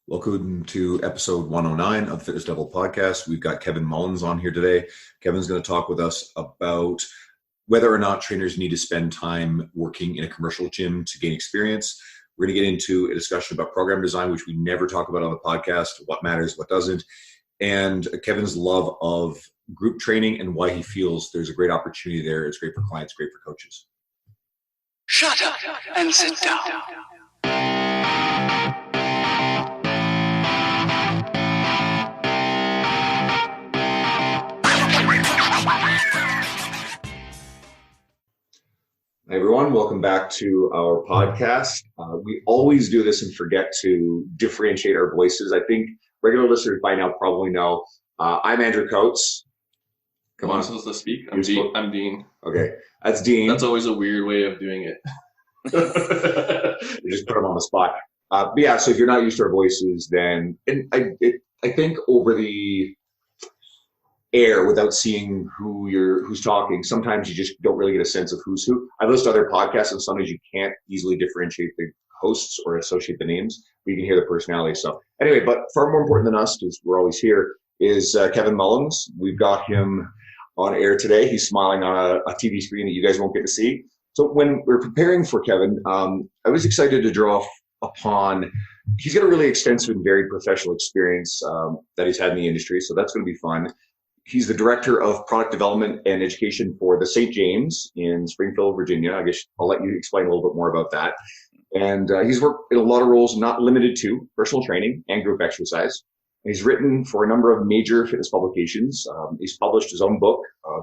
Welcome to episode 109 of the Fitness Devil podcast. We've got Kevin Mullins on here today. Kevin's going to talk with us about whether or not trainers need to spend time working in a commercial gym to gain experience. We're going to get into a discussion about program design, which we never talk about on the podcast, what matters, what doesn't, and Kevin's love of group training and why he feels there's a great opportunity there. It's great for clients, great for coaches. Shut up and sit down. Hey everyone, welcome back to our podcast. We always do this and forget to differentiate our voices. I think regular listeners by now probably know. I'm Andrew Coates. Come on. I'm supposed to speak? I'm Dean. Okay, that's Dean. That's always a weird way of doing it. You just put him on the spot. But yeah, so if you're not used to our voices, then I think over the air without seeing who's talking, sometimes you just don't really get a sense of who's who. I listen to other podcasts and sometimes you can't easily differentiate the hosts or associate the names, but you can hear the personality. So anyway, but far more important than us, because we're always here, is Kevin Mullins. We've got him on air today. He's smiling on a TV screen that you guys won't get to see. So when we're preparing for Kevin, I was excited to draw upon, he's got a really extensive and very professional experience that he's had in the industry. So that's going to be fun. He's the director of product development and education for the St. James in Springfield, Virginia. I guess I'll let you explain a little bit more about that. And he's worked in a lot of roles, not limited to personal training and group exercise. And he's written for a number of major fitness publications. He's published his own book,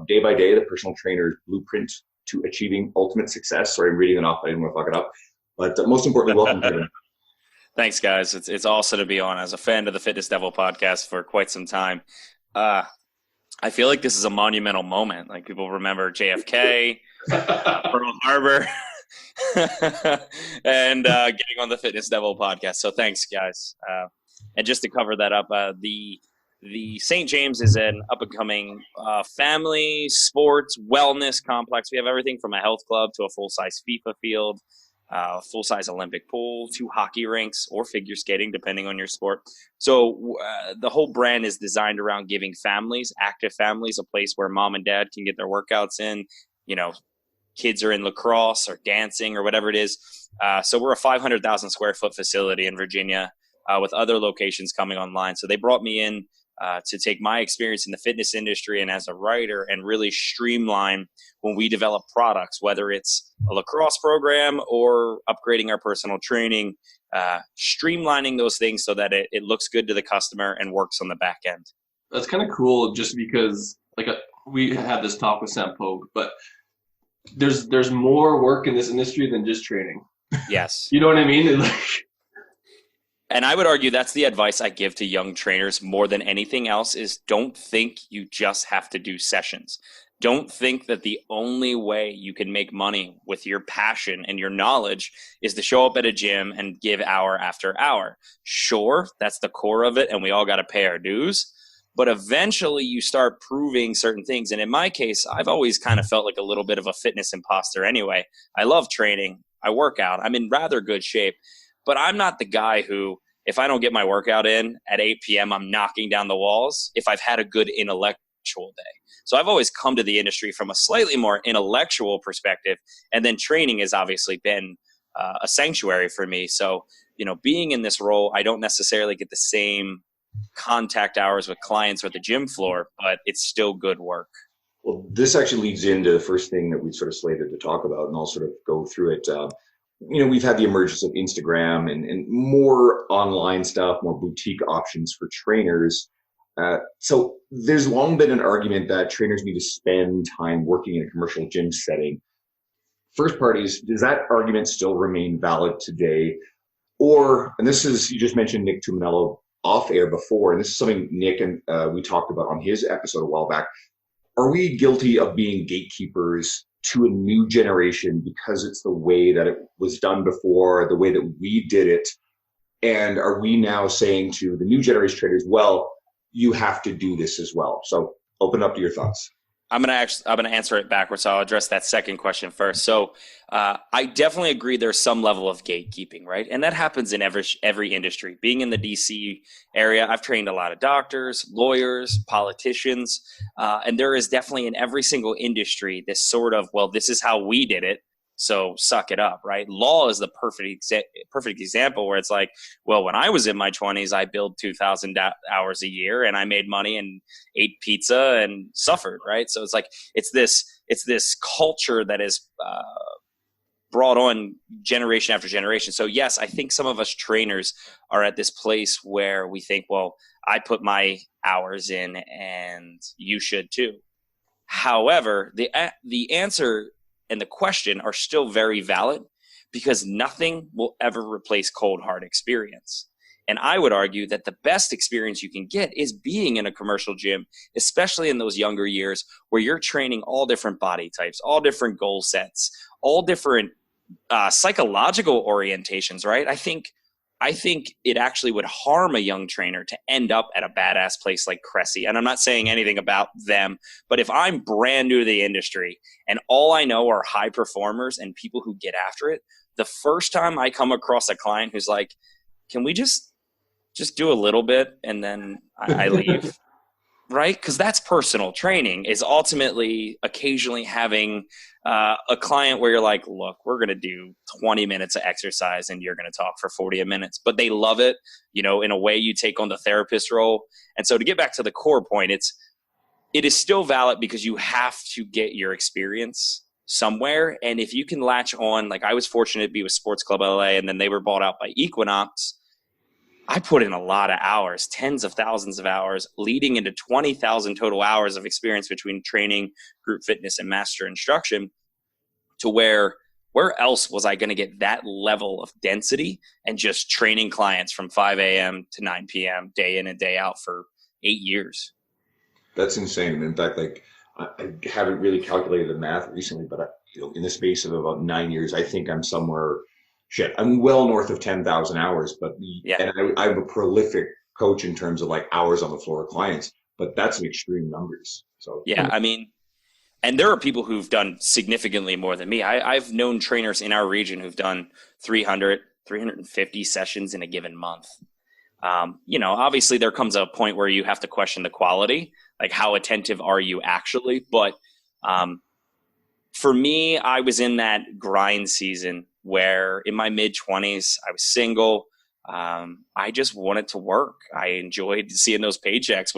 Day by Day, The Personal Trainer's Blueprint to Achieving Ultimate Success. Sorry, I'm reading it off. I didn't want to fuck it up. But most importantly, welcome, Kevin. Thanks, guys. It's awesome to be on. As a fan of the Fitness Devil podcast for quite some time, I feel like this is a monumental moment. Like, people remember JFK, Pearl Harbor, and getting on the Fitness Devil podcast. So thanks, guys. And just to cover that up, the St. James is an up-and-coming family, sports, wellness complex. We have everything from a health club to a full-size FIFA field, full-size Olympic pool, 2 hockey rinks, or figure skating, depending on your sport. So the whole brand is designed around giving families, active families, a place where mom and dad can get their workouts in. You know, kids are in lacrosse or dancing or whatever it is. So we're a 500,000 square foot facility in Virginia with other locations coming online. So they brought me in to take my experience in the fitness industry and as a writer and really streamline when we develop products, whether it's a lacrosse program or upgrading our personal training, streamlining those things so that it looks good to the customer and works on the back end. That's kind of cool, just because we had this talk with Sam Pogue, but there's more work in this industry than just training. Yes. You know what I mean? And I would argue that's the advice I give to young trainers more than anything else is don't think you just have to do sessions. Don't think that the only way you can make money with your passion and your knowledge is to show up at a gym and give hour after hour. Sure, that's the core of it, and we all got to pay our dues. But eventually you start proving certain things. And in my case, I've always kind of felt like a little bit of a fitness imposter anyway. I love training. I work out. I'm in rather good shape. But I'm not the guy who, if I don't get my workout in at 8 p.m., I'm knocking down the walls if I've had a good intellectual day. So I've always come to the industry from a slightly more intellectual perspective. And then training has obviously been a sanctuary for me. So, you know, being in this role, I don't necessarily get the same contact hours with clients or the gym floor, but it's still good work. Well, this actually leads into the first thing that we sort of slated to talk about, and I'll sort of go through it. We've had the emergence of Instagram and more online stuff, more boutique options for trainers. So there's long been an argument that trainers need to spend time working in a commercial gym setting. First part is, does that argument still remain valid today? Or, and this is, you just mentioned Nick Tuminello off air before, and this is something Nick and we talked about on his episode a while back. Are we guilty of being gatekeepers to a new generation because it's the way that it was done before, the way that we did it? And are we now saying to the new generation traders, well, you have to do this as well? So open up to your thoughts. I'm gonna answer it backwards. So I'll address that second question first. So I definitely agree. There's some level of gatekeeping, right? And that happens in every industry. Being in the DC area, I've trained a lot of doctors, lawyers, politicians, and there is definitely in every single industry this sort of, well, this is how we did it, so suck it up, right? Law is the perfect example where it's like, well, when I was in my 20s, I billed 2,000 hours a year and I made money and ate pizza and suffered, right? So it's like it's this culture that is brought on generation after generation. So yes, I think some of us trainers are at this place where we think, well, I put my hours in and you should too. However, the answer and the question are still very valid because nothing will ever replace cold hard experience. And I would argue that the best experience you can get is being in a commercial gym, especially in those younger years where you're training all different body types, all different goal sets, all different psychological orientations, right? I think it actually would harm a young trainer to end up at a badass place like Cressy. And I'm not saying anything about them, but if I'm brand new to the industry and all I know are high performers and people who get after it, the first time I come across a client who's like, can we just do a little bit and then I leave, right? Because that's personal training is ultimately occasionally having a client where you're like, look, we're going to do 20 minutes of exercise and you're going to talk for 40 minutes, but they love it, in a way you take on the therapist role. And so to get back to the core point, it is still valid because you have to get your experience somewhere. And if you can latch on, like I was fortunate to be with Sports Club LA and then they were bought out by Equinox. I put in a lot of hours, tens of thousands of hours, leading into 20,000 total hours of experience between training, group fitness, and master instruction to where else was I going to get that level of density and just training clients from 5 a.m. to 9 p.m. day in and day out for 8 years. That's insane. In fact, like I haven't really calculated the math recently, but in the space of about 9 years, I think I'm somewhere I'm well north of 10,000 hours, but and I'm a prolific coach in terms of like hours on the floor of clients, but that's an extreme numbers. So yeah, I mean, and there are people who've done significantly more than me. I've known trainers in our region who've done 300, 350 sessions in a given month. Obviously there comes a point where you have to question the quality, like how attentive are you actually? But for me, I was in that grind season where in my mid-20s, I was single. I just wanted to work. I enjoyed seeing those paychecks.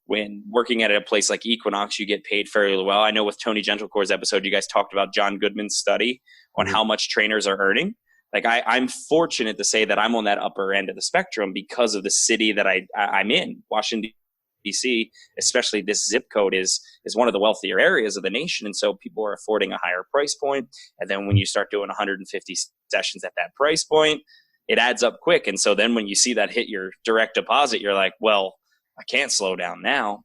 When working at a place like Equinox, you get paid fairly well. I know with Tony Gentlecore's episode, you guys talked about John Goodman's study on how much trainers are earning. Like I'm fortunate to say that I'm on that upper end of the spectrum because of the city that I'm in, Washington, DC, especially this zip code is one of the wealthier areas of the nation. And so people are affording a higher price point. And then when you start doing 150 sessions at that price point, it adds up quick. And so then when you see that hit your direct deposit, you're like, well, I can't slow down now.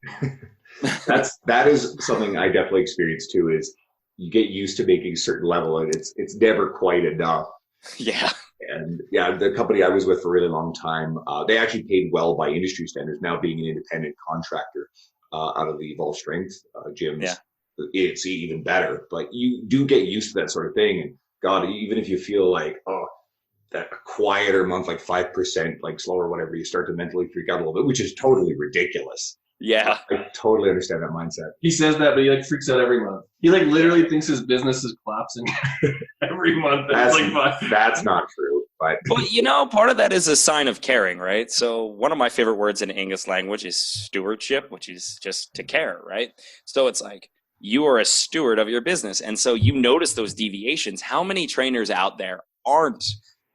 That is something I definitely experienced too, is you get used to making a certain level and it's never quite enough. Yeah. And the company I was with for a really long time, they actually paid well by industry standards. Now being an independent contractor out of the Evolve Strength gyms, it's even better. But you do get used to that sort of thing. And God, even if you feel like, that quieter month, like 5%, like slower, whatever, you start to mentally freak out a little bit, which is totally ridiculous. Yeah. I totally understand that mindset. He says that, but he freaks out every month. He literally thinks his business is collapsing every month. That's not true. But part of that is a sign of caring, right? So one of my favorite words in English language is stewardship, which is just to care, right? So it's like you are a steward of your business. And so you notice those deviations. How many trainers out there aren't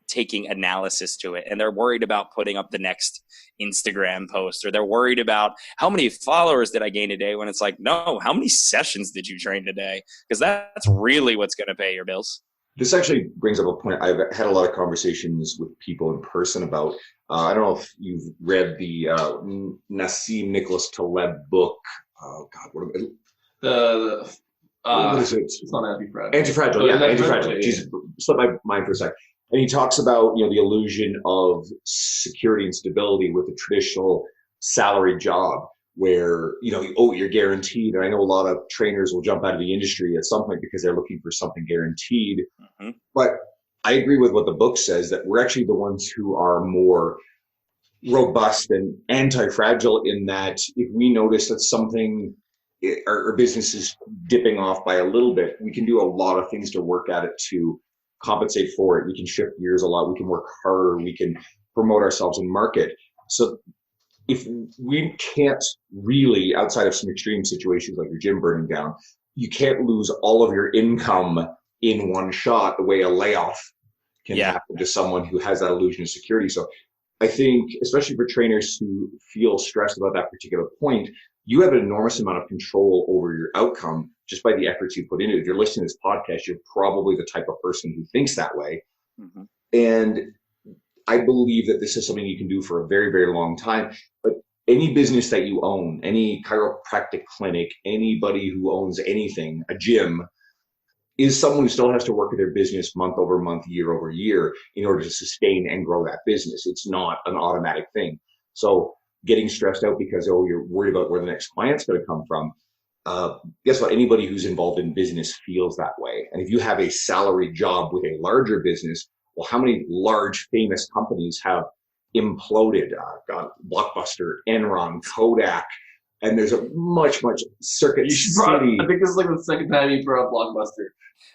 taking analysis to it and they're worried about putting up the next Instagram post, or they're worried about how many followers did I gain today, when it's like, no, how many sessions did you train today? Because that's really what's going to pay your bills. This actually brings up a point. I've had a lot of conversations with people in person about, I don't know if you've read the Nassim Nicholas Taleb book. Oh God, what is it? It's not Anti-Fragile. Anti-Fragile, yeah, Anti-Fragile. Jesus, slipped my mind for a second. And he talks about, the illusion of security and stability with a traditional salary job. where, you're guaranteed. And I know a lot of trainers will jump out of the industry at some point because they're looking for something guaranteed. Mm-hmm. But I agree with what the book says, that we're actually the ones who are more robust and anti-fragile, in that if we notice that something, our business is dipping off by a little bit, we can do a lot of things to work at it to compensate for it. We can shift gears a lot. We can work harder. We can promote ourselves and market. So if we can't really, outside of some extreme situations like your gym burning down, you can't lose all of your income in one shot the way a layoff can happen to someone who has that illusion of security. So I think, especially for trainers who feel stressed about that particular point, you have an enormous amount of control over your outcome just by the efforts you put into it. If you're listening to this podcast, you're probably the type of person who thinks that way. Mm-hmm. And I believe that this is something you can do for a very, very long time. But any business that you own, any chiropractic clinic, anybody who owns anything, a gym, is someone who still has to work at their business month over month, year over year in order to sustain and grow that business. It's not an automatic thing. So getting stressed out because, you're worried about where the next client's going to come from. Guess what? Anybody who's involved in business feels that way. And if you have a salary job with a larger business, well, how many large famous companies have imploded? Blockbuster, Enron, Kodak, and there's a much Circuit City. I think this is like the second time you brought up Blockbuster.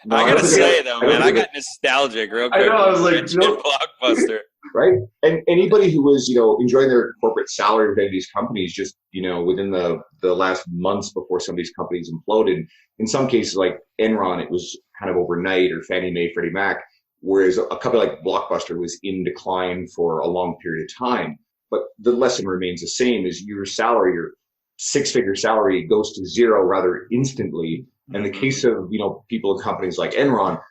No, I gotta say though, man, I got nostalgic real quick. I know, I was like, Blockbuster. Right? And anybody who was, enjoying their corporate salary with any of these companies just, within the last months before some of these companies imploded, in some cases like Enron, it was kind of overnight, or Fannie Mae, Freddie Mac, whereas a company like Blockbuster was in decline for a long period of time. But the lesson remains the same: is your salary, your six-figure salary, goes to zero rather instantly. In the case of, people in companies like Enron,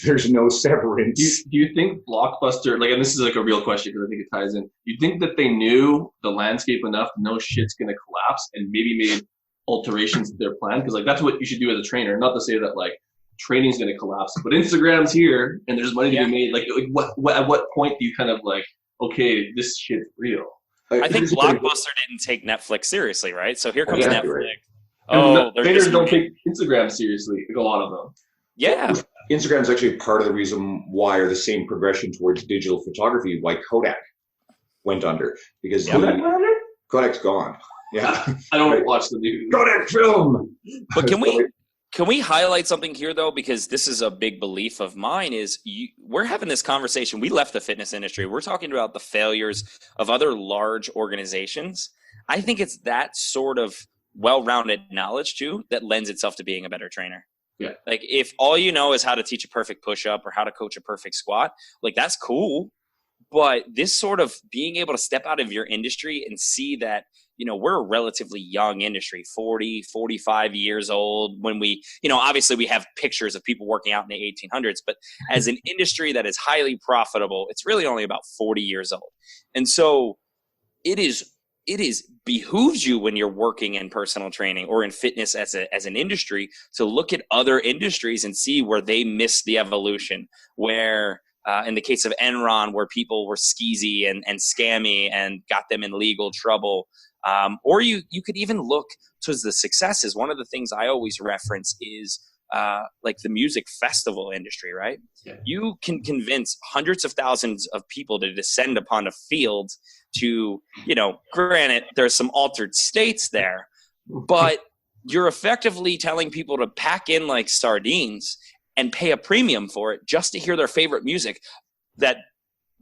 there's no severance. Do you think Blockbuster, and this is like a real question because I think it ties in, you think that they knew the landscape enough to know shit's going to collapse and maybe made alterations to their plan? Because that's what you should do as a trainer. Not to say that training's going to collapse, but Instagram's here and there's money to be made. At what point do you kind of okay, this shit's real? I think Blockbuster didn't take Netflix seriously, right? So here comes Netflix. Right. Trainers don't take Instagram seriously, a lot of them. Yeah. Instagram's actually part of the reason why, or the same progression towards digital photography, why Kodak went under. Because Kodak's gone. Yeah. I don't watch the news. Kodak film! But can we highlight something here, though? Because this is a big belief of mine, is we're having this conversation. We left the fitness industry. We're talking about the failures of other large organizations. I think it's that sort of well-rounded knowledge, too, that lends itself to being a better trainer. Yeah. If all you know is how to teach a perfect push-up or how to coach a perfect squat, that's cool. But this sort of being able to step out of your industry and see that, we're a relatively young industry, 40, 45 years old. When we, obviously we have pictures of people working out in the 1800s, but as an industry that is highly profitable, it's really only about 40 years old. And so it behooves you when you're working in personal training or in fitness as an industry to look at other industries and see where they missed the evolution, where in the case of Enron, where people were skeezy and scammy and got them in legal trouble. Or you could even look towards the successes. One of the things I always reference is the music festival industry, right? Yeah. You can convince hundreds of thousands of people to descend upon a field to, granted, there's some altered states there, but you're effectively telling people to pack in like sardines and pay a premium for it just to hear their favorite music that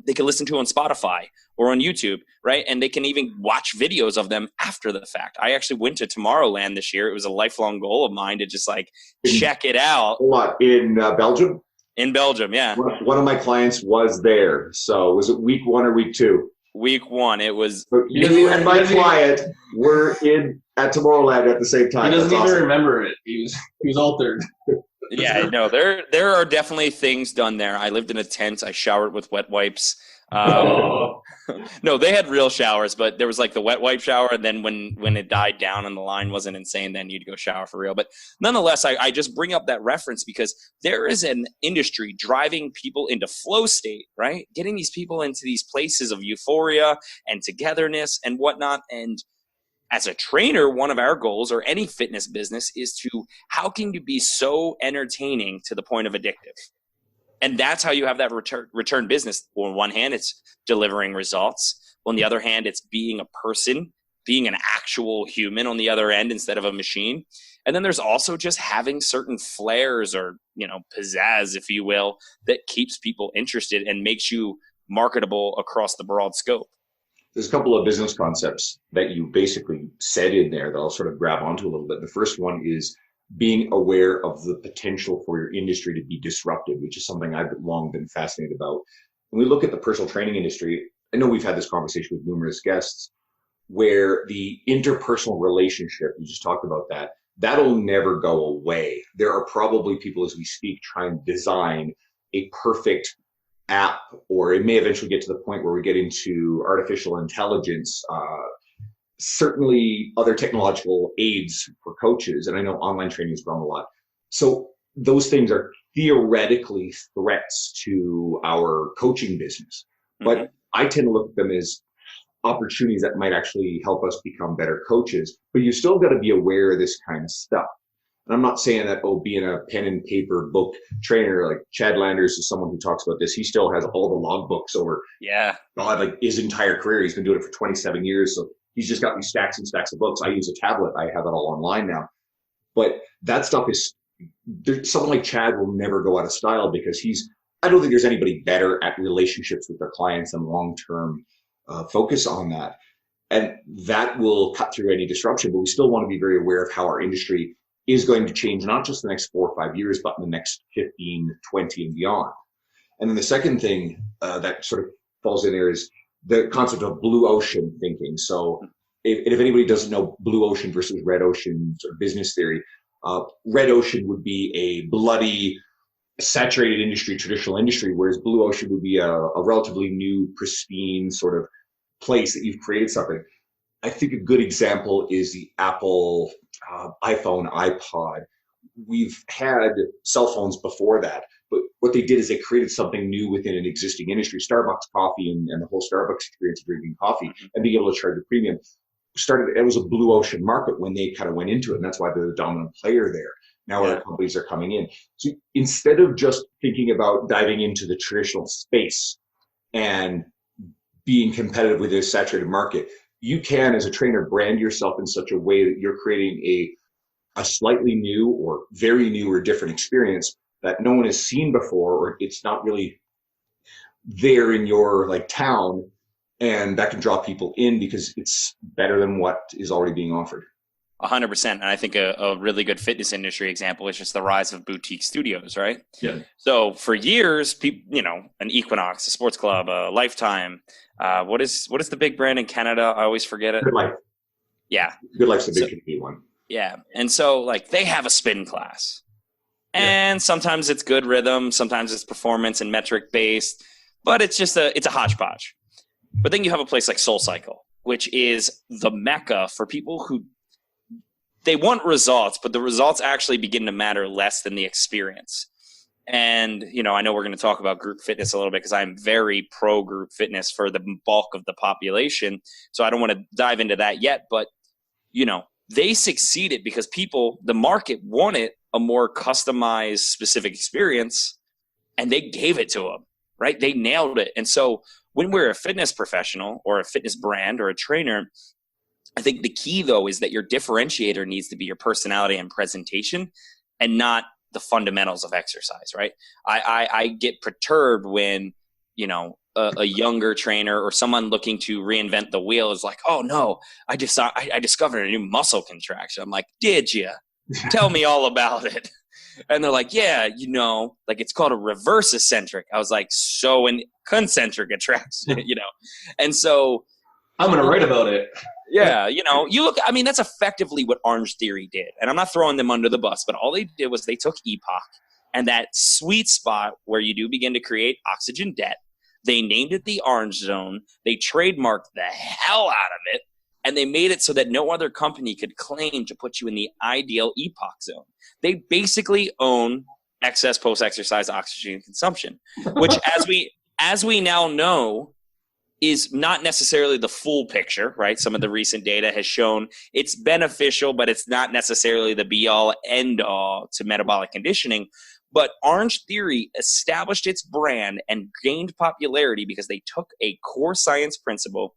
they can listen to on Spotify or on YouTube, right? And they can even watch videos of them after the fact. I actually went to Tomorrowland this year. It was a lifelong goal of mine to just check it out. In Belgium? In Belgium, yeah. One of my clients was there. So was it week 1 or week 2? Week 1. It was. You and my client were at Tomorrowland at the same time. He doesn't even remember it. He was altered. Yeah, no, there are definitely things done there. I lived in a tent. I showered with wet wipes. No, they had real showers, but there was the wet wipe shower. And then when it died down and the line wasn't insane, then you'd go shower for real. But nonetheless, I just bring up that reference because there is an industry driving people into flow state, right? Getting these people into these places of euphoria and togetherness and whatnot. And as a trainer, one of our goals, or any fitness business, is to how can you be so entertaining to the point of addictive? And that's how you have that return business. On one hand, it's delivering results. On the other hand, it's being a person, being an actual human on the other end instead of a machine. And then there's also just having certain flares or, pizzazz, if you will, that keeps people interested and makes you marketable across the broad scope. There's a couple of business concepts that you basically said in there that I'll sort of grab onto a little bit. The first one is being aware of the potential for your industry to be disrupted, which is something I've long been fascinated about. When we look at the personal training industry, I know we've had this conversation with numerous guests, where the interpersonal relationship, you just talked about that, that'll never go away. There are probably people as we speak trying to design a perfect app, or it may eventually get to the point where we get into artificial intelligence, certainly other technological aids for coaches. And I know online training has grown a lot. So those things are theoretically threats to our coaching business. But I tend to look at them as opportunities that might actually help us become better coaches. But you still got to be aware of this kind of stuff. And I'm not saying that, being a pen and paper book trainer, like Chad Landers is someone who talks about this. He still has all the logbooks over his entire career. He's been doing it for 27 years. So he's just got these stacks and stacks of books. I use a tablet. I have it all online now. But that stuff is, someone like Chad will never go out of style because I don't think there's anybody better at relationships with their clients and long-term focus on that. And that will cut through any disruption. But we still want to be very aware of how our industry is going to change, not just the next 4 or 5 years, but in the next 15, 20 and beyond. And then the second thing that sort of falls in there is the concept of blue ocean thinking. So if anybody doesn't know blue ocean versus red ocean sort of business theory, red ocean would be a bloody, saturated industry, traditional industry, whereas blue ocean would be a relatively new, pristine sort of place that you've created something. I think a good example is the Apple iPhone, iPod. We've had cell phones before that, but what they did is they created something new within an existing industry. Starbucks coffee and the whole Starbucks experience of drinking coffee and being able to charge a premium it was a blue ocean market when they kind of went into it, and that's why they're the dominant player there. Now other companies are coming in. So instead of just thinking about diving into the traditional space and being competitive with this saturated market, you can, as a trainer, brand yourself in such a way that you're creating a slightly new or very new or different experience that no one has seen before, or it's not really there in your town, and that can draw people in because it's better than what is already being offered. 100%. And I think a really good fitness industry example is just the rise of boutique studios, right? Yeah. So for years, people, an Equinox, a Sports Club, a Lifetime. What is the big brand in Canada? I always forget it. Good Life. Yeah. Good Life's the big Canadian one. Yeah. And so they have a spin class. And sometimes it's good rhythm, sometimes it's performance and metric based, but it's a hodgepodge. But then you have a place like SoulCycle, which is the mecca for people who they want results, but the results actually begin to matter less than the experience. And, I know we're going to talk about group fitness a little bit because I'm very pro group fitness for the bulk of the population. So I don't want to dive into that yet, but, they succeeded because the market wanted a more customized, specific experience, and they gave it to them, right? They nailed it. And so when we're a fitness professional or a fitness brand or a trainer, I think the key, though, is that your differentiator needs to be your personality and presentation and not the fundamentals of exercise, right? I get perturbed when, a younger trainer or someone looking to reinvent the wheel is like, oh, no, I discovered a new muscle contraction. I'm like, did you? Tell me all about it. And they're like, yeah, it's called a reverse eccentric. I was like, so an concentric attraction, And so I'm going to write about it. Yeah, you look, that's effectively what Orange Theory did. And I'm not throwing them under the bus, but all they did was they took Epoch and that sweet spot where you do begin to create oxygen debt. They named it the Orange Zone. They trademarked the hell out of it. And they made it so that no other company could claim to put you in the ideal Epoch zone. They basically own excess post-exercise oxygen consumption, which as we now know is not necessarily the full picture, right? Some of the recent data has shown it's beneficial, but it's not necessarily the be-all, end-all to metabolic conditioning. But Orange Theory established its brand and gained popularity because they took a core science principle,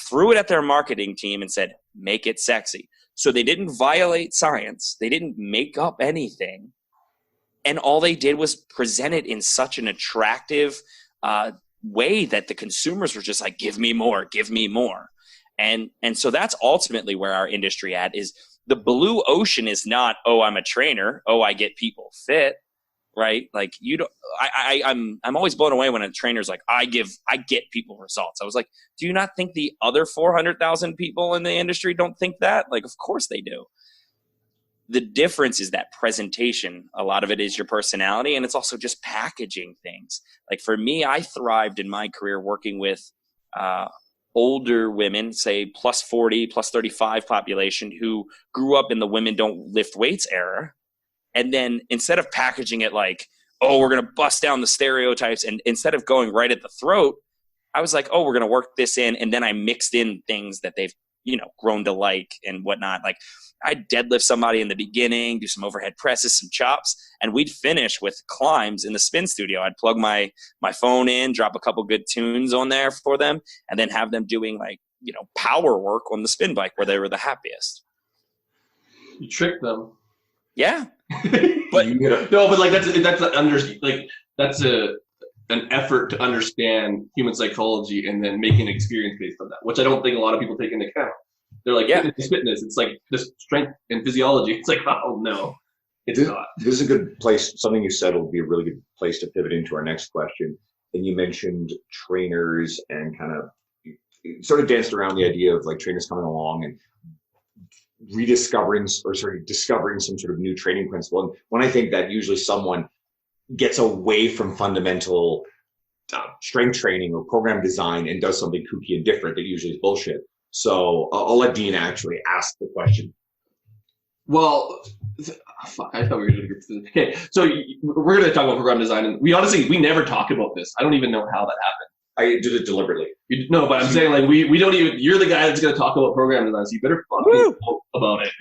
threw it at their marketing team, and said, make it sexy. So they didn't violate science. They didn't make up anything. And all they did was present it in such an attractive way that the consumers were just like, give me more, give me more. And so that's ultimately where our industry at is. The blue ocean is not, oh, I'm a trainer, oh, I get people fit, right? Like you don't, I'm always blown away when a trainer's like, I get people results. I was like, do you not think the other 400,000 people in the industry don't think that? Like, of course they do. The difference is that presentation. A lot of it is your personality, and it's also just packaging things. Like for me, I thrived in my career working with older women, say plus 40, plus 35 population who grew up in the women don't lift weights era. And then instead of packaging it like, oh, we're going to bust down the stereotypes, and instead of going right at the throat, I was like, oh, we're going to work this in. And then I mixed in things that they've, grown to like and whatnot. Like I'd deadlift somebody in the beginning, do some overhead presses, some chops, and we'd finish with climbs in the spin studio. I'd plug my phone in, drop a couple good tunes on there for them, and then have them doing like, power work on the spin bike where they were the happiest. You tricked them. Yeah. But no, but like that's an effort to understand human psychology and then make an experience based on that, which I don't think a lot of people take into account. They're like, fitness. It's like this strength and physiology. It's like, oh no, it's not. This is a good place. Something you said will be a really good place to pivot into our next question. And you mentioned trainers and kind of sort of danced around the idea of like trainers coming along and discovering some sort of new training principle. And when I think that usually someone gets away from fundamental strength training or program design and does something kooky and different, that usually is bullshit. So I'll let Dean actually ask the question. Well, fuck, I thought we were going to get to this. Okay, so we're going to talk about program design, and we never talk about this. I don't even know how that happened. I did it deliberately. No, but I'm saying like we don't even. You're the guy that's going to talk about program design, so you better fucking talk about it.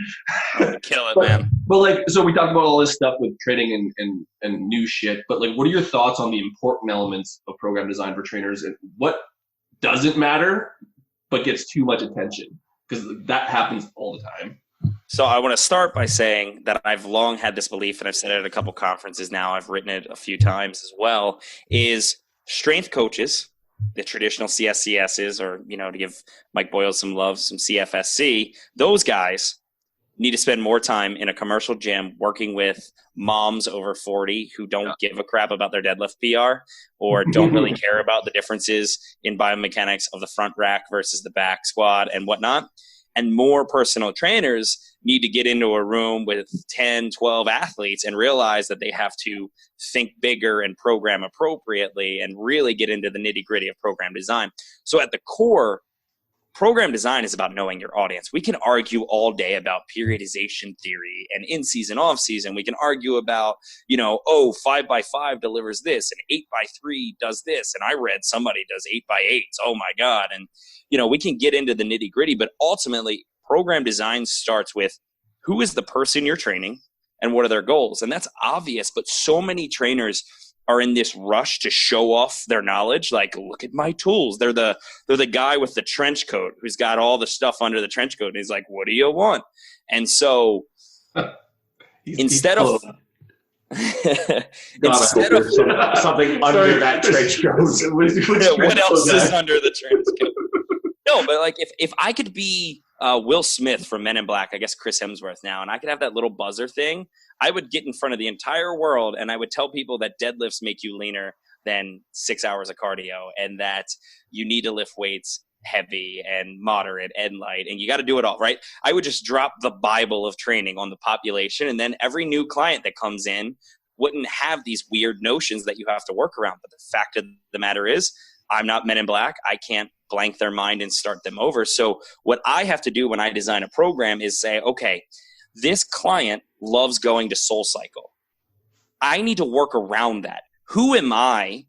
I'm gonna kill it, man. But like, so we talked about all this stuff with training and new shit. But like, what are your thoughts on the important elements of program design for trainers, and what doesn't matter but gets too much attention? Because that happens all the time. So I want to start by saying that I've long had this belief, and I've said it at a couple conferences now. I've written it a few times as well. Is strength coaches, the traditional CSCSs, or, to give Mike Boyle some love, some CFSC, those guys need to spend more time in a commercial gym working with moms over 40 who don't give a crap about their deadlift PR or don't really care about the differences in biomechanics of the front rack versus the back squat and whatnot. And more personal trainers need to get into a room with 10, 12 athletes and realize that they have to think bigger and program appropriately and really get into the nitty-gritty of program design. So at the core, program design is about knowing your audience. We can argue all day about periodization theory and in-season, off-season. We can argue about, 5x5 delivers this and 8x3 does this. And I read somebody does 8x8s. Oh my God. And, we can get into the nitty-gritty, but ultimately program design starts with who is the person you're training and what are their goals. And that's obvious, but so many trainers are in this rush to show off their knowledge. Like, look at my tools. They're the guy with the trench coat who's got all the stuff under the trench coat. And he's like, what do you want? And so instead of something under that trench coat. What else is under the trench coat? No, but like if I could be Will Smith from Men in Black, I guess Chris Hemsworth now, and I could have that little buzzer thing, I would get in front of the entire world and I would tell people that deadlifts make you leaner than 6 hours of cardio and that you need to lift weights heavy and moderate and light and you got to do it all, right? I would just drop the Bible of training on the population, and then every new client that comes in wouldn't have these weird notions that you have to work around. But the fact of the matter is, I'm not Men in Black. I can't blank their mind and start them over. So what I have to do when I design a program is say, okay, this client loves going to SoulCycle. I need to work around that. Who am I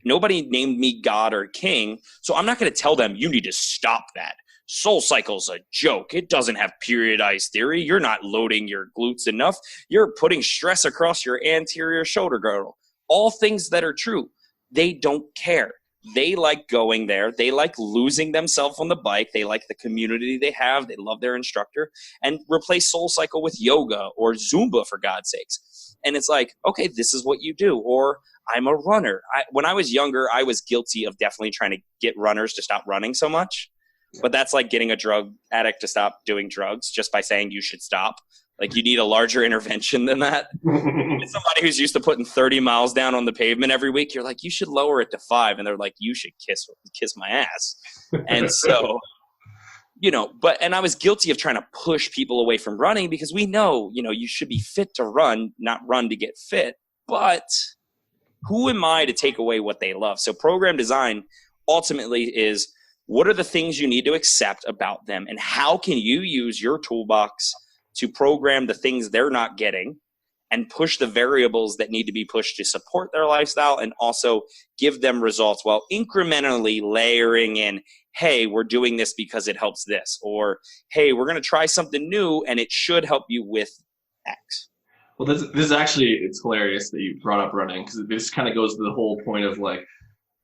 Nobody named me God or king. So I'm not going to tell them you need to stop that. Soul Cycle's a joke. It doesn't have periodized theory. You're not loading your glutes enough. You're putting stress across your anterior shoulder girdle. All things that are true. They don't care. They like going there. They like losing themselves on the bike. They like the community they have. They love their instructor. And replace Soul Cycle with yoga or Zumba, for God's sakes. And it's like, okay, this is what you do. Or I'm a runner. When I was younger, I was guilty of definitely trying to get runners to stop running so much. But that's like getting a drug addict to stop doing drugs just by saying you should stop. Like, you need a larger intervention than that. Somebody who's used to putting 30 miles down on the pavement every week, you're like, you should lower it to 5. And they're like, you should kiss my ass. And so, and I was guilty of trying to push people away from running because we know, you should be fit to run, not run to get fit. But who am I to take away what they love? So program design ultimately is, what are the things you need to accept about them? And how can you use your toolbox to program the things they're not getting and push the variables that need to be pushed to support their lifestyle and also give them results while incrementally layering in, hey, we're doing this because it helps this, or hey, we're going to try something new and it should help you with X. Well, this is actually, it's hilarious that you brought up running, because this kind of goes to the whole point of like,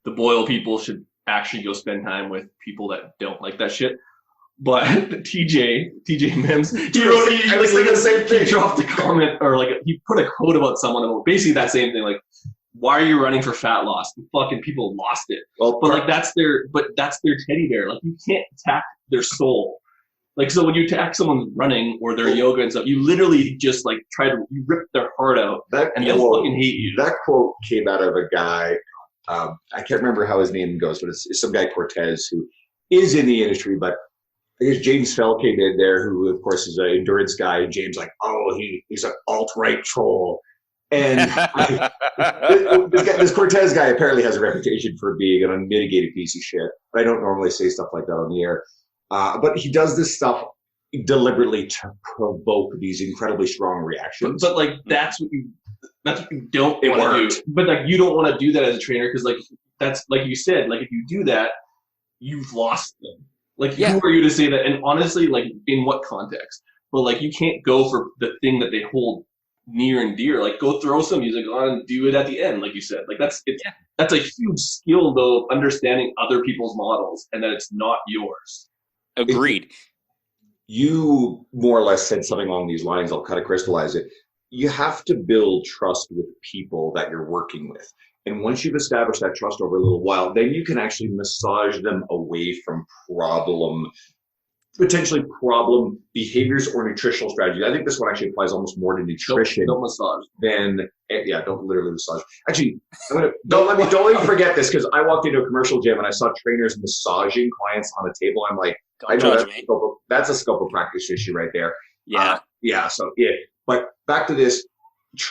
the Boyle people should actually go spend time with people that don't like that shit. But TJ Mims, he dropped a comment, or like he put a quote about someone about basically that same thing, like, why are you running for fat loss? The fucking people lost it. Well, but like that's their teddy bear. Like, you can't attack their soul. Like, so when you attack someone running or their yoga and stuff, you literally just like you rip their heart out, and they'll fucking hate you. That quote came out of a guy. I can't remember how his name goes, but it's some guy Cortez who is in the industry, but I guess James Fell came in there, who of course is an endurance guy. And James like, oh, he's an alt-right troll. And this Cortez guy apparently has a reputation for being an unmitigated piece of shit. I don't normally say stuff like that on the air. But he does this stuff deliberately to provoke these incredibly strong reactions. But like, that's what you don't want to do. But like, you don't want to do that as a trainer, because like, that's like you said, like if you do that, you've lost them. Like, who are you to say that? And honestly, like, in what context? But like, you can't go for the thing that they hold near and dear. Like, go throw some music on and do it at the end, like you said. Like, that's a huge skill, though, of understanding other people's models and that it's not yours. Agreed. You more or less said something along these lines. I'll kind of crystallize it. You have to build trust with people that you're working with. And once you've established that trust over a little while, then you can actually massage them away from potentially problem behaviors or nutritional strategies. I think this one actually applies almost more to nutrition. Don't massage. Don't literally massage. Actually, don't let me forget this, because I walked into a commercial gym and I saw trainers massaging clients on a table. I'm like, I know that's a scope of practice issue right there. Yeah. But back to this.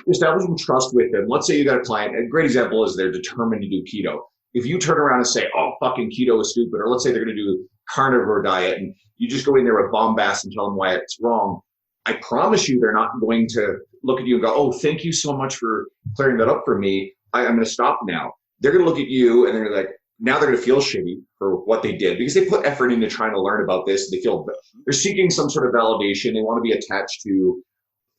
Establishing trust with them. Let's say you got a client, a great example is they're determined to do keto. If you turn around and say, oh, fucking keto is stupid, or let's say they're going to do carnivore diet, and you just go in there with bombast and tell them why it's wrong, I promise you they're not going to look at you and go, oh, thank you so much for clearing that up for me. I'm going to stop now. They're going to look at you and they're like, now they're going to feel shitty for what they did because they put effort into trying to learn about this. They're seeking some sort of validation. They want to be attached to.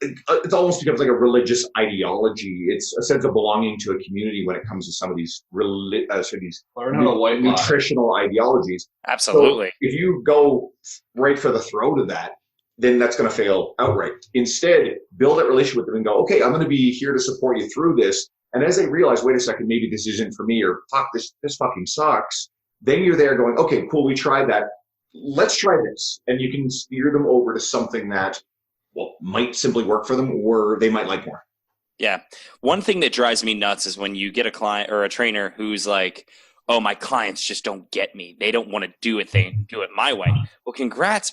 It almost becomes like a religious ideology. It's a sense of belonging to a community when it comes to some of these nutritional ideologies. Absolutely. So if you go right for the throat of that, then that's going to fail outright. Instead, build that relationship with them and go, okay, I'm going to be here to support you through this. And as they realize, wait a second, maybe this isn't for me, or fuck, this fucking sucks. Then you're there going, okay, cool, we tried that. Let's try this. And you can steer them over to something that might simply work for them, or they might like more. Yeah. One thing that drives me nuts is when you get a client or a trainer who's like, oh, my clients just don't get me. They don't want to do it. They do it my way. Well, congrats,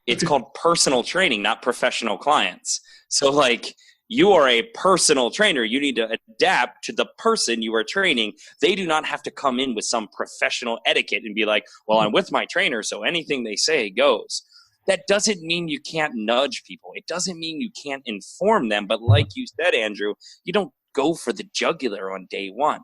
It's called personal training, not professional clients. So like, you are a personal trainer. You need to adapt to the person you are training. They do not have to come in with some professional etiquette and be like, well, I'm with my trainer, so anything they say goes. That doesn't mean you can't nudge people. It doesn't mean you can't inform them. But like you said, Andrew, you don't go for the jugular on day one.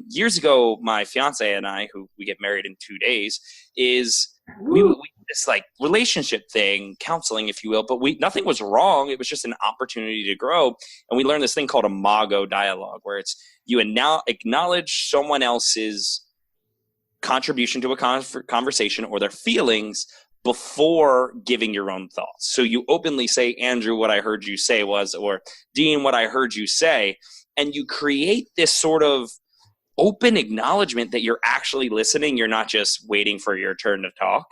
Years ago, my fiance and I, who we get married in 2 days, we this like relationship thing, counseling, if you will, but nothing was wrong. It was just an opportunity to grow. And we learned this thing called imago dialogue, where it's you now acknowledge someone else's contribution to a conversation or their feelings before giving your own thoughts. So you openly say, Andrew, what I heard you say was, or Dean, what I heard you say. And you create this sort of open acknowledgement that you're actually listening. You're not just waiting for your turn to talk.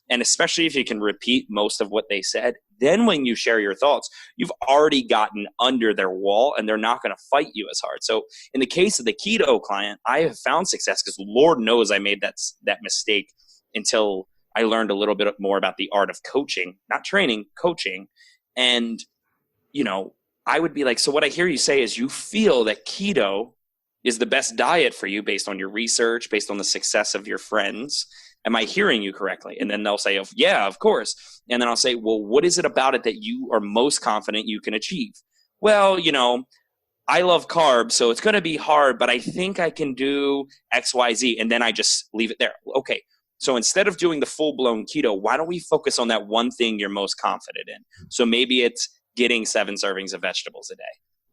And especially if you can repeat most of what they said, then when you share your thoughts, you've already gotten under their wall and they're not going to fight you as hard. So in the case of the keto client, I have found success because Lord knows I made that mistake until I learned a little bit more about the art of coaching, not training, coaching. And, I would be like, so what I hear you say is you feel that keto is the best diet for you based on your research, based on the success of your friends. Am I hearing you correctly? And then they'll say, yeah, of course. And then I'll say, well, what is it about it that you are most confident you can achieve? Well, I love carbs, so it's going to be hard, but I think I can do X, Y, Z. And then I just leave it there. Okay. So instead of doing the full-blown keto, why don't we focus on that one thing you're most confident in? So maybe it's getting 7 servings of vegetables a day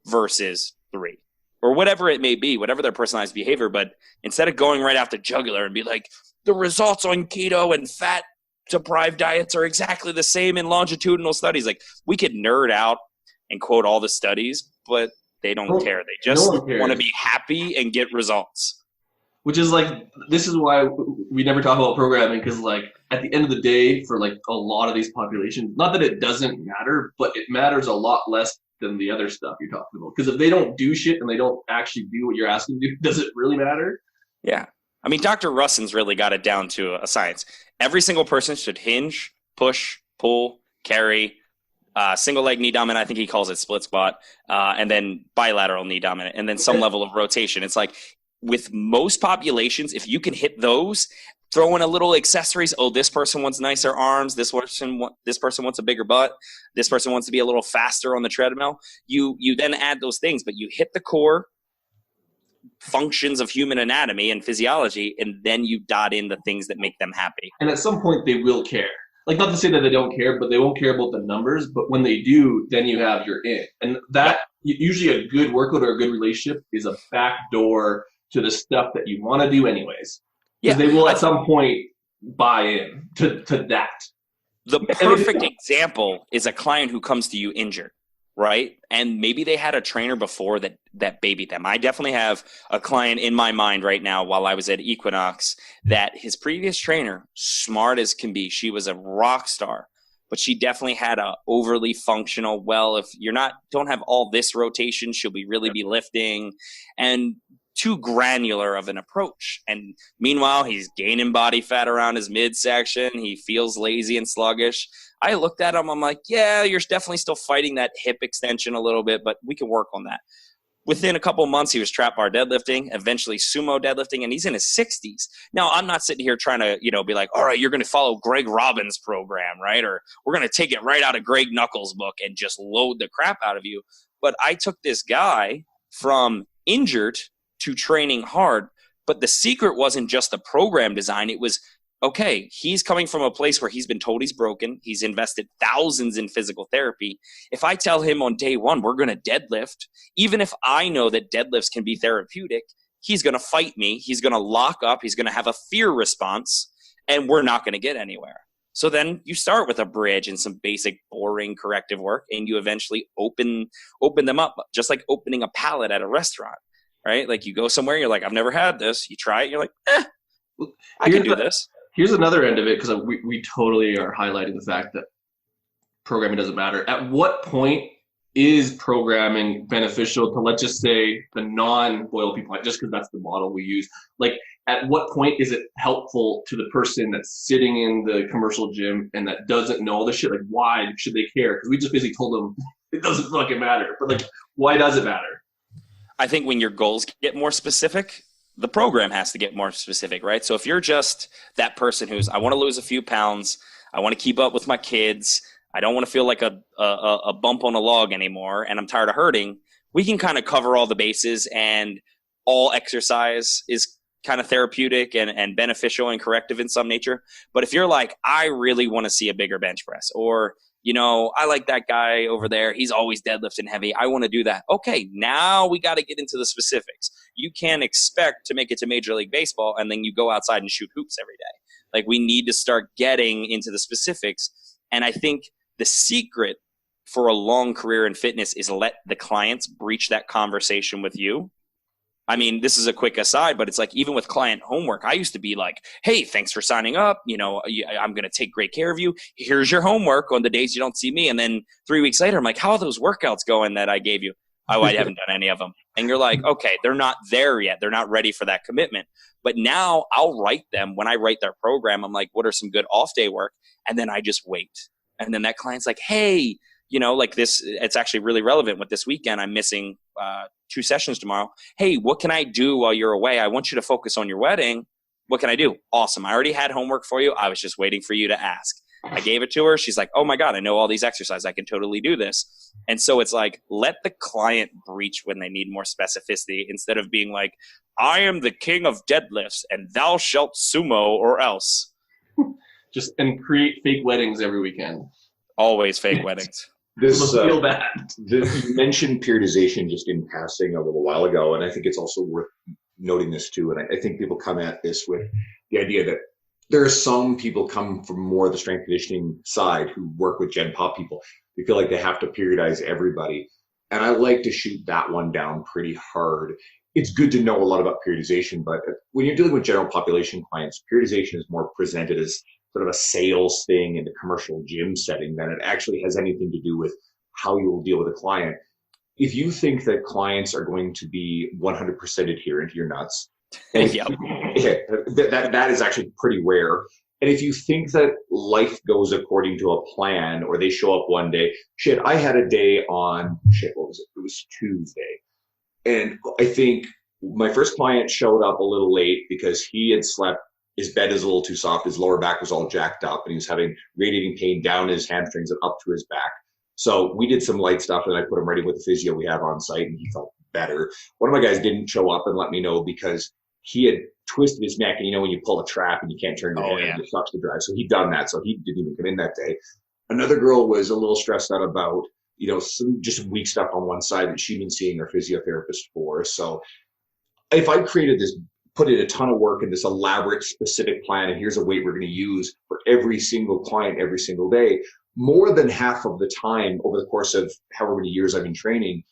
versus 3. Or whatever it may be, whatever their personalized behavior. But instead of going right after jugular and be like, the results on keto and fat-deprived diets are exactly the same in longitudinal studies. Like, we could nerd out and quote all the studies, but they don't care. They just want to be happy and get results. Which is like, this is why we never talk about programming, because like at the end of the day, for like a lot of these populations, not that it doesn't matter, but it matters a lot less than the other stuff you're talking about. Because if they don't do shit and they don't actually do what you're asking them to do, does it really matter? Yeah. I mean, Dr. Russin's really got it down to a science. Every single person should hinge, push, pull, carry, single leg knee dominant. I think he calls it split squat, and then bilateral knee dominant, and then some level of rotation. It's like with most populations, if you can hit those, throw in a little accessories. Oh, this person wants nicer arms. This person wants a bigger butt. This person wants to be a little faster on the treadmill. You then add those things, but you hit the core functions of human anatomy and physiology, and then you dot in the things that make them happy. And at some point they will care. Like, not to say that they don't care, but they won't care about the numbers. But when they do, then you have your in. And that usually a good workout or a good relationship is a back door to the stuff that you want to do anyways. Because they will at some point buy in to that. The perfect example is a client who comes to you injured, right? And maybe they had a trainer before that babied them. I definitely have a client in my mind right now while I was at Equinox that his previous trainer, smart as can be, she was a rock star, but she definitely had a overly functional, well, if don't have all this rotation, should we really be lifting? And too granular of an approach. And meanwhile, he's gaining body fat around his midsection. He feels lazy and sluggish. I looked at him. I'm like, yeah, you're definitely still fighting that hip extension a little bit, but we can work on that. Within a couple of months, he was trap bar deadlifting, eventually sumo deadlifting, and he's in his 60s. Now, I'm not sitting here trying to, be like, all right, you're going to follow Greg Robbins' program, right? Or we're going to take it right out of Greg Knuckles' book and just load the crap out of you. But I took this guy from injured to training hard, but the secret wasn't just the program design. It was, okay, he's coming from a place where he's been told he's broken. He's invested thousands in physical therapy. If I tell him on day one, we're going to deadlift, even if I know that deadlifts can be therapeutic, he's going to fight me. He's going to lock up. He's going to have a fear response, and we're not going to get anywhere. So then you start with a bridge and some basic boring corrective work, and you eventually open them up, just like opening a pallet at a restaurant. Right? Like you go somewhere, you're like, I've never had this. You try it, you're like, I can do this. Here's another end of it, because we totally are highlighting the fact that programming doesn't matter. At what point is programming beneficial to, let's just say, the non-boil people, just because that's the model we use? Like, at what point is it helpful to the person that's sitting in the commercial gym and that doesn't know all this shit? Like, why should they care? Because we just basically told them it doesn't fucking matter. But like, why does it matter? I think when your goals get more specific, the program has to get more specific, right? So if you're just that person who's, I want to lose a few pounds, I want to keep up with my kids, I don't want to feel like a bump on a log anymore, and I'm tired of hurting, we can kind of cover all the bases and all exercise is kind of therapeutic and beneficial and corrective in some nature. But if you're like, I really want to see a bigger bench press, or, I like that guy over there, he's always deadlifting heavy, I want to do that. Okay, now we got to get into the specifics. You can't expect to make it to Major League Baseball and then you go outside and shoot hoops every day. Like, we need to start getting into the specifics. And I think the secret for a long career in fitness is let the clients breach that conversation with you. I mean, this is a quick aside, but it's like, even with client homework, I used to be like, hey, thanks for signing up. I'm going to take great care of you. Here's your homework on the days you don't see me. And then 3 weeks later, I'm like, how are those workouts going that I gave you? Oh, I haven't done any of them. And you're like, okay, they're not there yet. They're not ready for that commitment. But now I'll write them. When I write their program, I'm like, what are some good off day work? And then I just wait. And then that client's like, hey, like this, it's actually really relevant with this weekend. I'm missing 2 sessions tomorrow. Hey, what can I do while you're away? I want you to focus on your wedding. What can I do? Awesome. I already had homework for you. I was just waiting for you to ask. I gave it to her. She's like, oh my God, I know all these exercises. I can totally do this. And so it's like, let the client breach when they need more specificity, instead of being like, I am the king of deadlifts and thou shalt sumo or else. And create fake weddings every weekend. Always fake weddings. This feel bad. You mentioned periodization just in passing a little while ago, and I think it's also worth noting this too. And I think people come at this with the idea that there are some people come from more the strength conditioning side who work with Gen Pop people. They feel like they have to periodize everybody. And I like to shoot that one down pretty hard. It's good to know a lot about periodization, but when you're dealing with general population clients, periodization is more presented as sort of a sales thing in the commercial gym setting than it actually has anything to do with how you will deal with a client. If you think that clients are going to be 100% adherent, you're nuts. And Yep. that is actually pretty rare. And if you think that life goes according to a plan, or they show up one day, I had a day on, what was it? It was Tuesday. And I think my first client showed up a little late because he had slept, his bed is a little too soft, his lower back was all jacked up, and he was having radiating pain down his hamstrings and up to his back. So we did some light stuff, and I put him ready with the physio we have on site, and he felt better. One of my guys didn't show up and let me know because he had twisted his neck, and when you pull a trap and you can't turn your hand, it sucks to drive. So he'd done that, so he didn't even come in that day. Another girl was a little stressed out about, some just weak stuff on one side that she'd been seeing her physiotherapist for. So if I created this, put in a ton of work in this elaborate specific plan, and here's a weight we're going to use for every single client every single day, more than half of the time over the course of however many years I've been training,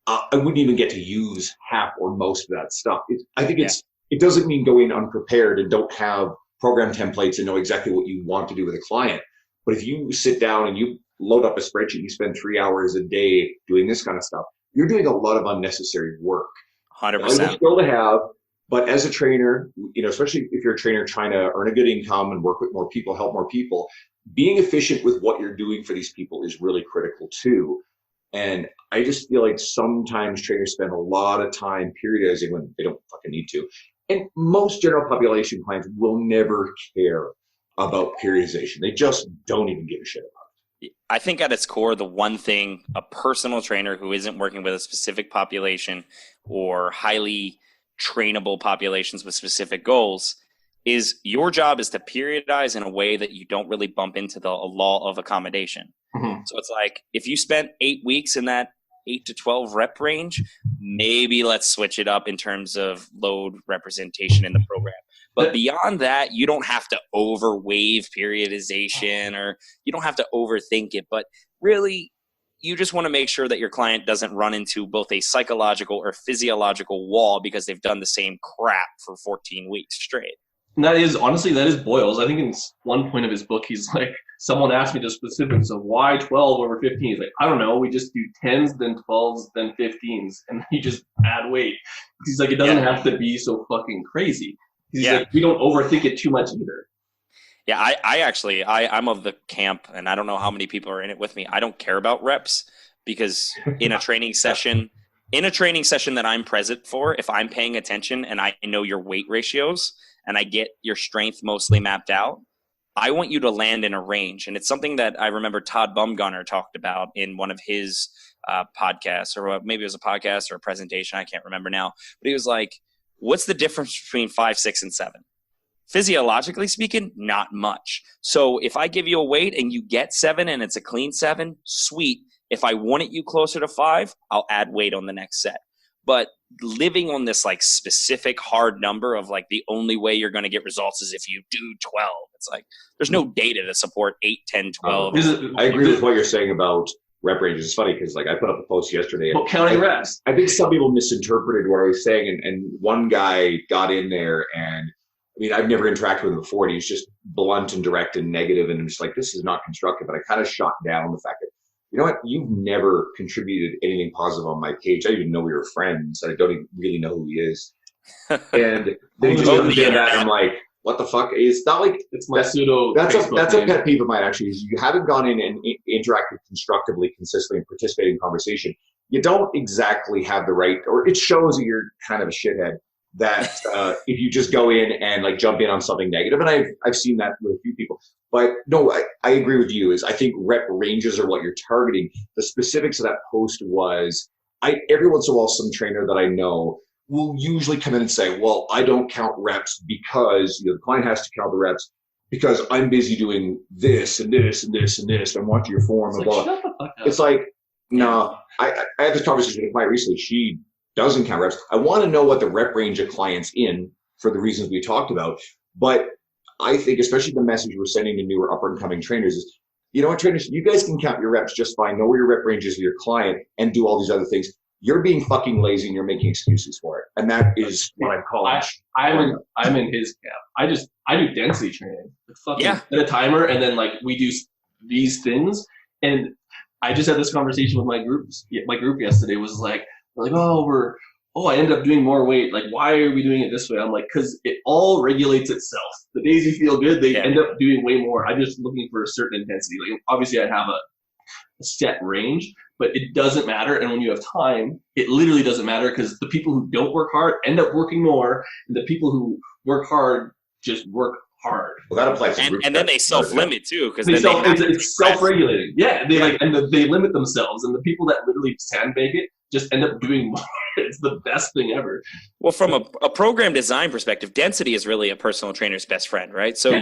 I wouldn't even get to use half or most of that stuff. It doesn't mean going unprepared and don't have program templates and know exactly what you want to do with a client. But if you sit down and you load up a spreadsheet, you spend 3 hours a day doing this kind of stuff, you're doing a lot of unnecessary work. 100%. It's a skill to have, but as a trainer, especially if you're a trainer trying to earn a good income and work with more people, help more people, being efficient with what you're doing for these people is really critical too. And I just feel like sometimes trainers spend a lot of time periodizing when they don't fucking need to. And most general population clients will never care about periodization. They just don't even give a shit about it. I think at its core, the one thing a personal trainer who isn't working with a specific population or highly trainable populations with specific goals is, your job is to periodize in a way that you don't really bump into the law of accommodation. Mm-hmm. So it's like, if you spent 8 weeks in that 8 to 12 rep range, maybe let's switch it up in terms of load representation in the program. But beyond that, you don't have to overwave periodization, or you don't have to overthink it. But really, you just want to make sure that your client doesn't run into both a psychological or physiological wall because they've done the same crap for 14 weeks straight. And that is Boyles. I think in one point of his book, he's like, someone asked me the specifics of why 12 over 15. He's like, I don't know. We just do 10s, then 12s, then 15s. And you just add weight. He's like, it doesn't have to be so fucking crazy. He's like, we don't overthink it too much either. Yeah, I'm of the camp, and I don't know how many people are in it with me. I don't care about reps, because in a training session that I'm present for, if I'm paying attention and I know your weight ratios and I get your strength mostly mapped out, I want you to land in a range. And it's something that I remember Todd Bumgarner talked about in one of his podcasts, or maybe it was a podcast or a presentation. I can't remember now. But he was like, what's the difference between 5, 6, and 7? Physiologically speaking, not much. So if I give you a weight and you get 7 and it's a clean 7, sweet. If I wanted you closer to 5, I'll add weight on the next set. But living on this like specific hard number of like the only way you're going to get results is if you do 12. It's like there's no data to support 8, 10, 12. I agree with what you're saying about rep ranges. It's funny because like I put up a post yesterday. Well, counting reps. I think some people misinterpreted what I was saying, and one guy got in there, and I mean I've never interacted with him before, and he's just blunt and direct and negative, and I'm just like, this is not constructive. But I kind of shot down the fact that, you know what, you've never contributed anything positive on my page. I didn't even know we were friends. I don't even really know who he is. And then he just did that, and I'm like, what the fuck? It's not like it's my pseudo. That's a pet peeve of mine, actually, is you haven't gone in and interacted constructively, consistently, and participated in conversation. You don't exactly have the right, or it shows that you're kind of a shithead, that if you just go in and like jump in on something negative, and I've seen that with a few people. But no, I agree with you. Is I think rep ranges are what you're targeting. The specifics of that post was, every once in a while, some trainer that I know will usually come in and say, well, I don't count reps because the client has to count the reps because I'm busy doing this and this and this and this. I'm watching your form. It's and like, blah. shut the fuck up. It's like, no, I had this conversation with a client recently. She doesn't count reps. I want to know what the rep range of clients in for the reasons we talked about. But I think especially the message we're sending to newer up and coming trainers is, you know what, trainers, you guys can count your reps just fine. Know where your rep range is with your client and do all these other things. You're being fucking lazy and you're making excuses for it. And that is what I'm calling. I'm in his camp. I do density training. Yeah. Set a timer, and then like we do these things. And I just had this conversation with my group yesterday. Was like, I ended up doing more weight. Like, why are we doing it this way? I'm like, because it all regulates itself. The days you feel good, they end up doing way more. I'm just looking for a certain intensity. Like, obviously, I have a set range, but it doesn't matter. And when you have time, it literally doesn't matter, because the people who don't work hard end up working more, and the people who work hard just work hard. Well, that applies to and then they self-limit too, because it's self-regulating. Yeah, they limit themselves, and the people that literally sandbag it just end up doing more. It's the best thing ever. Well, from a program design perspective, density is really a personal trainer's best friend, right? So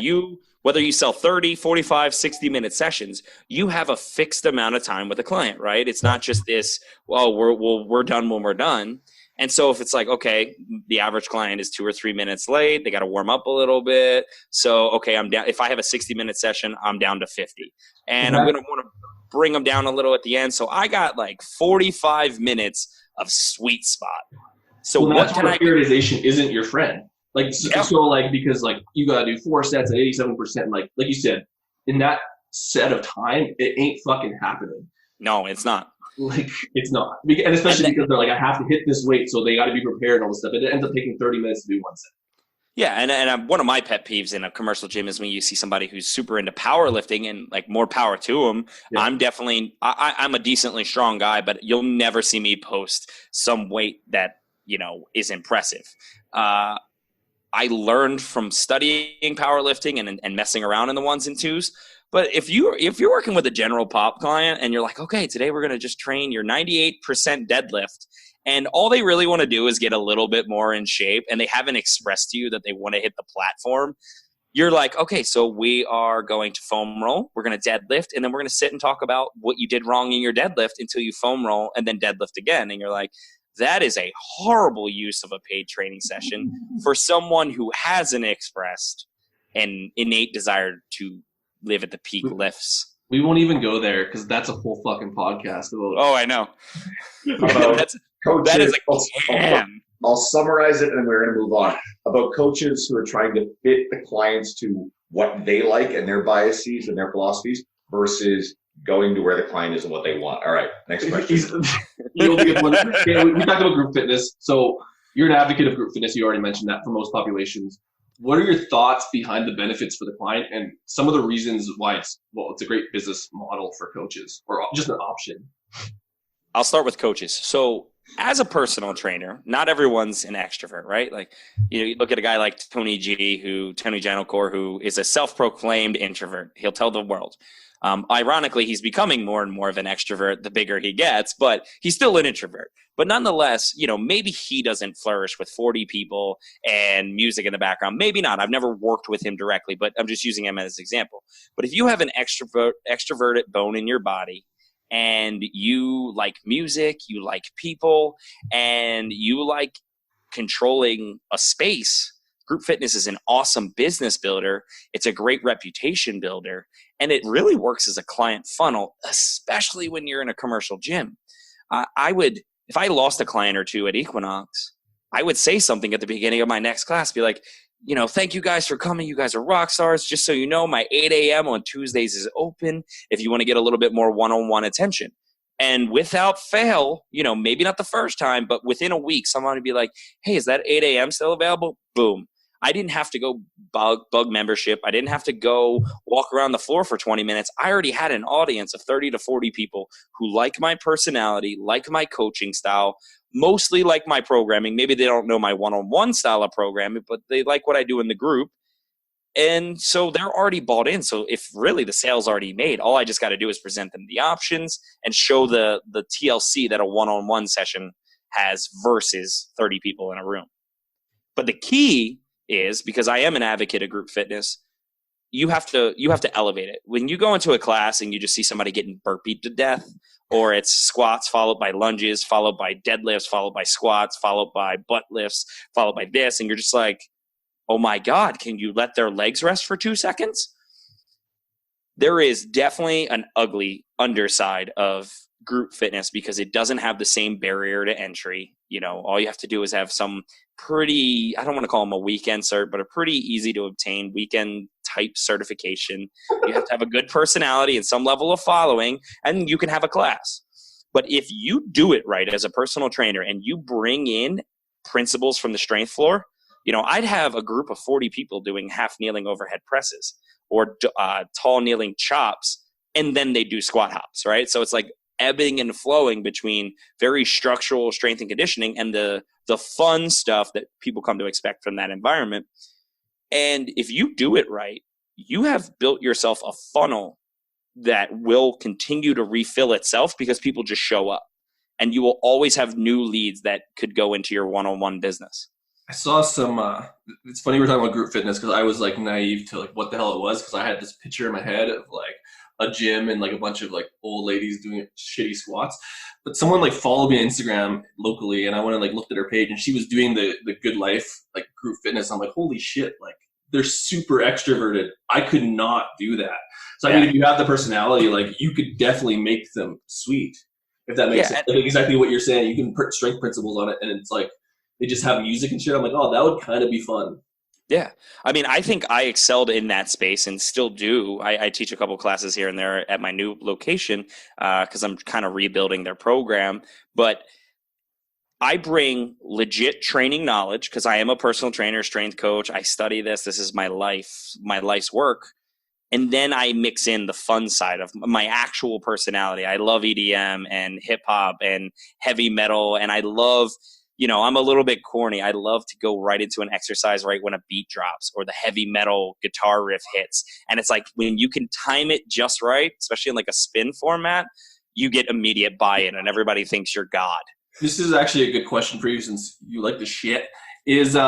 whether you sell 30, 45, 60-minute sessions, you have a fixed amount of time with a client, right? It's not just this, we're done when we're done. And so if it's like, okay, the average client is 2 or 3 minutes late, they got to warm up a little bit. So, okay, I'm down. If I have a 60-minute session, I'm down to 50. And I'm going to want to bring them down a little at the end. So I got like 45 minutes of sweet spot. So what can I do? Periodization isn't your friend. Like, so like, because like you got to do 4 sets at 87%. Like you said, in that set of time, it ain't fucking happening. No, it's not. Like, it's not. And especially because they're like, I have to hit this weight, so they got to be prepared and all this stuff. It ends up taking 30 minutes to do one set. Yeah, and one of my pet peeves in a commercial gym is when you see somebody who's super into powerlifting, and like, more power to them. Yeah. I'm a decently strong guy, but you'll never see me post some weight that, is impressive. I learned from studying powerlifting and messing around in the 1s and 2s. But if you're working with a general pop client and you're like, okay, today we're going to just train your 98% deadlift, and all they really want to do is get a little bit more in shape, and they haven't expressed to you that they want to hit the platform, you're like, okay, so we are going to foam roll, we're going to deadlift, and then we're going to sit and talk about what you did wrong in your deadlift until you foam roll and then deadlift again. And you're like, that is a horrible use of a paid training session for someone who hasn't expressed an innate desire to live at the peak lifts. We won't even go there, because that's a whole fucking podcast about. Oh, I know. Coaches, that is like, I'll summarize it, and we're going to move on. About coaches who are trying to fit the clients to what they like and their biases and their philosophies versus going to where the client is and what they want. All right, next question. We talked about group fitness. So you're an advocate of group fitness. You already mentioned that for most populations. What are your thoughts behind the benefits for the client, and some of the reasons why it's a great business model for coaches, or just an option? I'll start with coaches. So as a personal trainer, not everyone's an extrovert, right? Like, you look at a guy like Tony Janocore, who is a self-proclaimed introvert. He'll tell the world. Ironically, he's becoming more and more of an extrovert the bigger he gets, but he's still an introvert. But nonetheless, maybe he doesn't flourish with 40 people and music in the background. Maybe not. I've never worked with him directly, but I'm just using him as an example. But if you have an extroverted bone in your body, and you like music, you like people, and you like controlling a space, group fitness is an awesome business builder. It's a great reputation builder, and it really works as a client funnel, especially when you're in a commercial gym. If I lost a client or two at Equinox, I would say something at the beginning of my next class, be like, thank you guys for coming. You guys are rock stars. Just so you know, my 8 a.m. on Tuesdays is open if you want to get a little bit more one-on-one attention. And without fail, maybe not the first time, but within a week, someone would be like, hey, is that 8 a.m. still available? Boom. I didn't have to go bug membership. I didn't have to go walk around the floor for 20 minutes. I already had an audience of 30 to 40 people who like my personality, like my coaching style, mostly like my programming. Maybe they don't know my one-on-one style of programming, but they like what I do in the group. And so they're already bought in. So if really the sale's already made, all I just got to do is present them the options and show the TLC that a one-on-one session has versus 30 people in a room. But the key is, because I am an advocate of group fitness, you have to elevate it. When you go into a class and you just see somebody getting burpeed to death, or it's squats followed by lunges, followed by deadlifts, followed by squats, followed by butt lifts, followed by this, and you're just like, oh my God, can you let their legs rest for 2 seconds? There is definitely an ugly underside of group fitness because it doesn't have the same barrier to entry. All you have to do is have some pretty, I don't want to call them a weekend cert, but a pretty easy to obtain weekend type certification. You have to have a good personality and some level of following, and you can have a class. But if you do it right as a personal trainer and you bring in principles from the strength floor, I'd have a group of 40 people doing half kneeling overhead presses or tall kneeling chops, and then they do squat hops, right? So it's like ebbing and flowing between very structural strength and conditioning and the fun stuff that people come to expect from that environment. And if you do it right, you have built yourself a funnel that will continue to refill itself because people just show up, and you will always have new leads that could go into your one-on-one business. I saw some, it's funny we're talking about group fitness because I was like naive to like what the hell it was, because I had this picture in my head of like a gym and like a bunch of like old ladies doing shitty squats. But someone like followed me on Instagram locally, and I went and like looked at her page, and she was doing the Good Life like group fitness. I'm like, holy shit, like they're super extroverted. I could not do that. So I mean, if you have the personality, like you could definitely make them sweet, if that makes sense. Like, exactly what you're saying. You can put strength principles on it, and it's like they just have music and shit. I'm like, oh, that would kind of be fun. Yeah. I mean, I think I excelled in that space and still do. I teach a couple classes here and there at my new location because I'm kind of rebuilding their program. But I bring legit training knowledge because I am a personal trainer, strength coach. I study this. This is my life's work. And then I mix in the fun side of my actual personality. I love EDM and hip hop and heavy metal. And I love, I'm a little bit corny. I love to go right into an exercise right when a beat drops or the heavy metal guitar riff hits. And it's like when you can time it just right, especially in like a spin format, you get immediate buy-in and everybody thinks you're God. This is actually a good question for you since you like the shit. Is you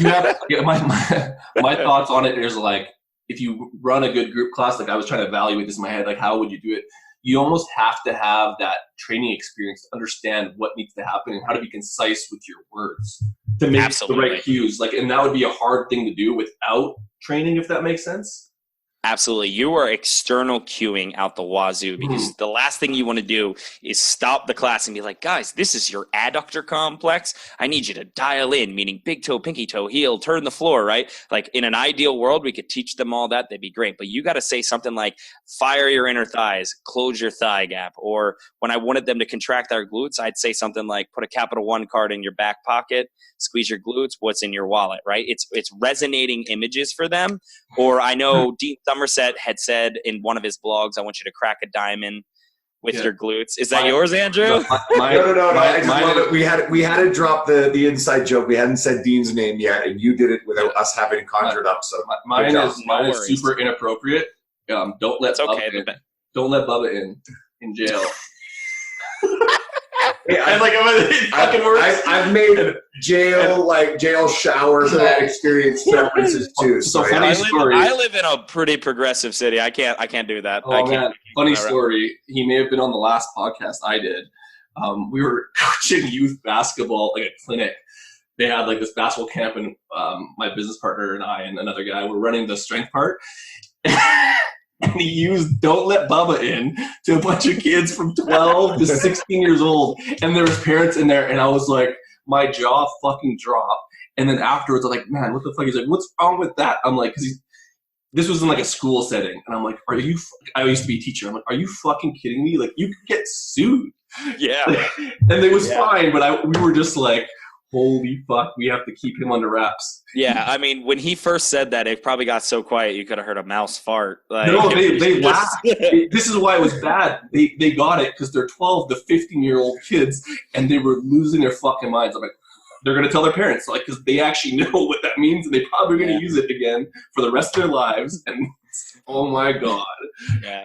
have my thoughts on it is like, if you run a good group class, like I was trying to evaluate this in my head, like how would you do it? You almost have to have that training experience to understand what needs to happen and how to be concise with your words to make the right cues. Like, and that would be a hard thing to do without training, if that makes sense. Absolutely. You are external cueing out the wazoo because the last thing you want to do is stop the class and be like, guys, this is your adductor complex. I need you to dial in, meaning big toe, pinky toe, heel, turn the floor, right? Like in an ideal world, we could teach them all that. They'd be great. But you got to say something like fire your inner thighs, close your thigh gap. Or when I wanted them to contract their glutes, I'd say something like put a Capital One card in your back pocket, squeeze your glutes, what's in your wallet, right? It's resonating images for them. Or I know Dean Somerset had said in one of his blogs, I want you to crack a diamond. with Yeah. your glutes. Is that yours, Andrew? No. I just love it. We had to drop the inside joke. We hadn't said Dean's name yet, and you did it without us having conjured up. So mine job. is super inappropriate. Don't let It's okay. Bubba in. Don't let Bubba in jail. Yeah, it fucking works. I've made jail shower experience references too. So So funny story. I live in a pretty progressive city. I can't do that. Oh man, funny story. He may have been on the last podcast I did. We were coaching youth basketball, like a clinic. They had like this basketball camp, and my business partner and I and another guy were running the strength part. And he used "Don't Let Bubba In" to a bunch of kids from 12 to 16 years old, and there was parents in there, and I was like, my jaw fucking dropped. And then afterwards, I'm like, man, what the fuck? He's like, what's wrong with that? I'm like, because this was in like a school setting, and I'm like, are you? I used to be a teacher. I'm like, are you fucking kidding me? Like, you could get sued. Yeah. And it was fine, but we were just like, holy fuck, we have to keep him under wraps. Yeah, I mean, when he first said that, it probably got so quiet you could have heard a mouse fart. Like, no, they laughed. This is why it was bad. They got it because they're 12 to 15-year-old kids, and they were losing their fucking minds. I'm like, they're going to tell their parents, like, because they actually know what that means, and they probably are going to use it again for the rest of their lives. And oh my god. Yeah.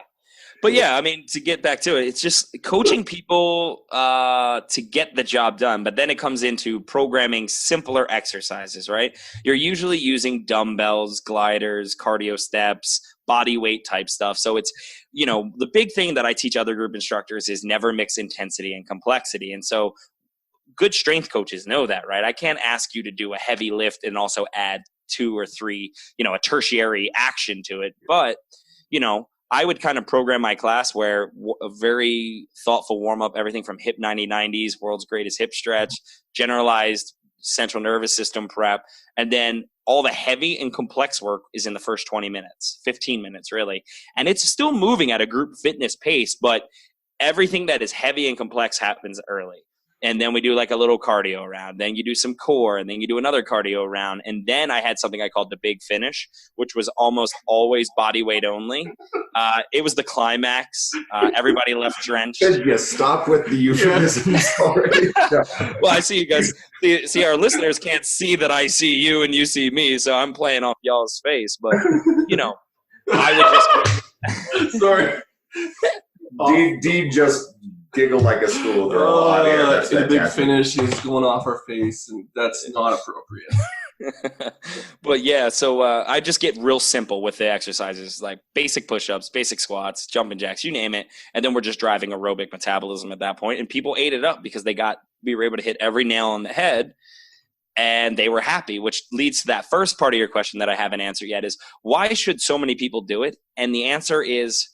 But yeah, I mean, to get back to it, it's just coaching people to get the job done. But then it comes into programming simpler exercises, right? You're usually using dumbbells, gliders, cardio steps, body weight type stuff. So it's, the big thing that I teach other group instructors is never mix intensity and complexity. And so good strength coaches know that, right? I can't ask you to do a heavy lift and also add 2 or 3, a tertiary action to it. But, I would kind of program my class where a very thoughtful warm-up, everything from hip 90-90s, world's greatest hip stretch, generalized central nervous system prep, and then all the heavy and complex work is in the first 20 minutes, 15 minutes really. And it's still moving at a group fitness pace, but everything that is heavy and complex happens early. And then we do like a little cardio round. Then you do some core, and then you do another cardio round. And then I had something I called the big finish, which was almost always body weight only. It was the climax. Everybody left drenched. Yeah, stop with the euphemisms already. Well, I see you guys. See, our listeners can't see that I see you and you see me, so I'm playing off y'all's face. But, I would just... Sorry. Dean just giggled like a schoolgirl on air. That's the big finish is going off her face, and that's not appropriate. But yeah, so I just get real simple with the exercises, like basic push-ups, basic squats, jumping jacks, you name it. And then we're just driving aerobic metabolism at that point. And people ate it up because we were able to hit every nail on the head, and they were happy, which leads to that first part of your question that I haven't answered yet is, why should so many people do it? And the answer is,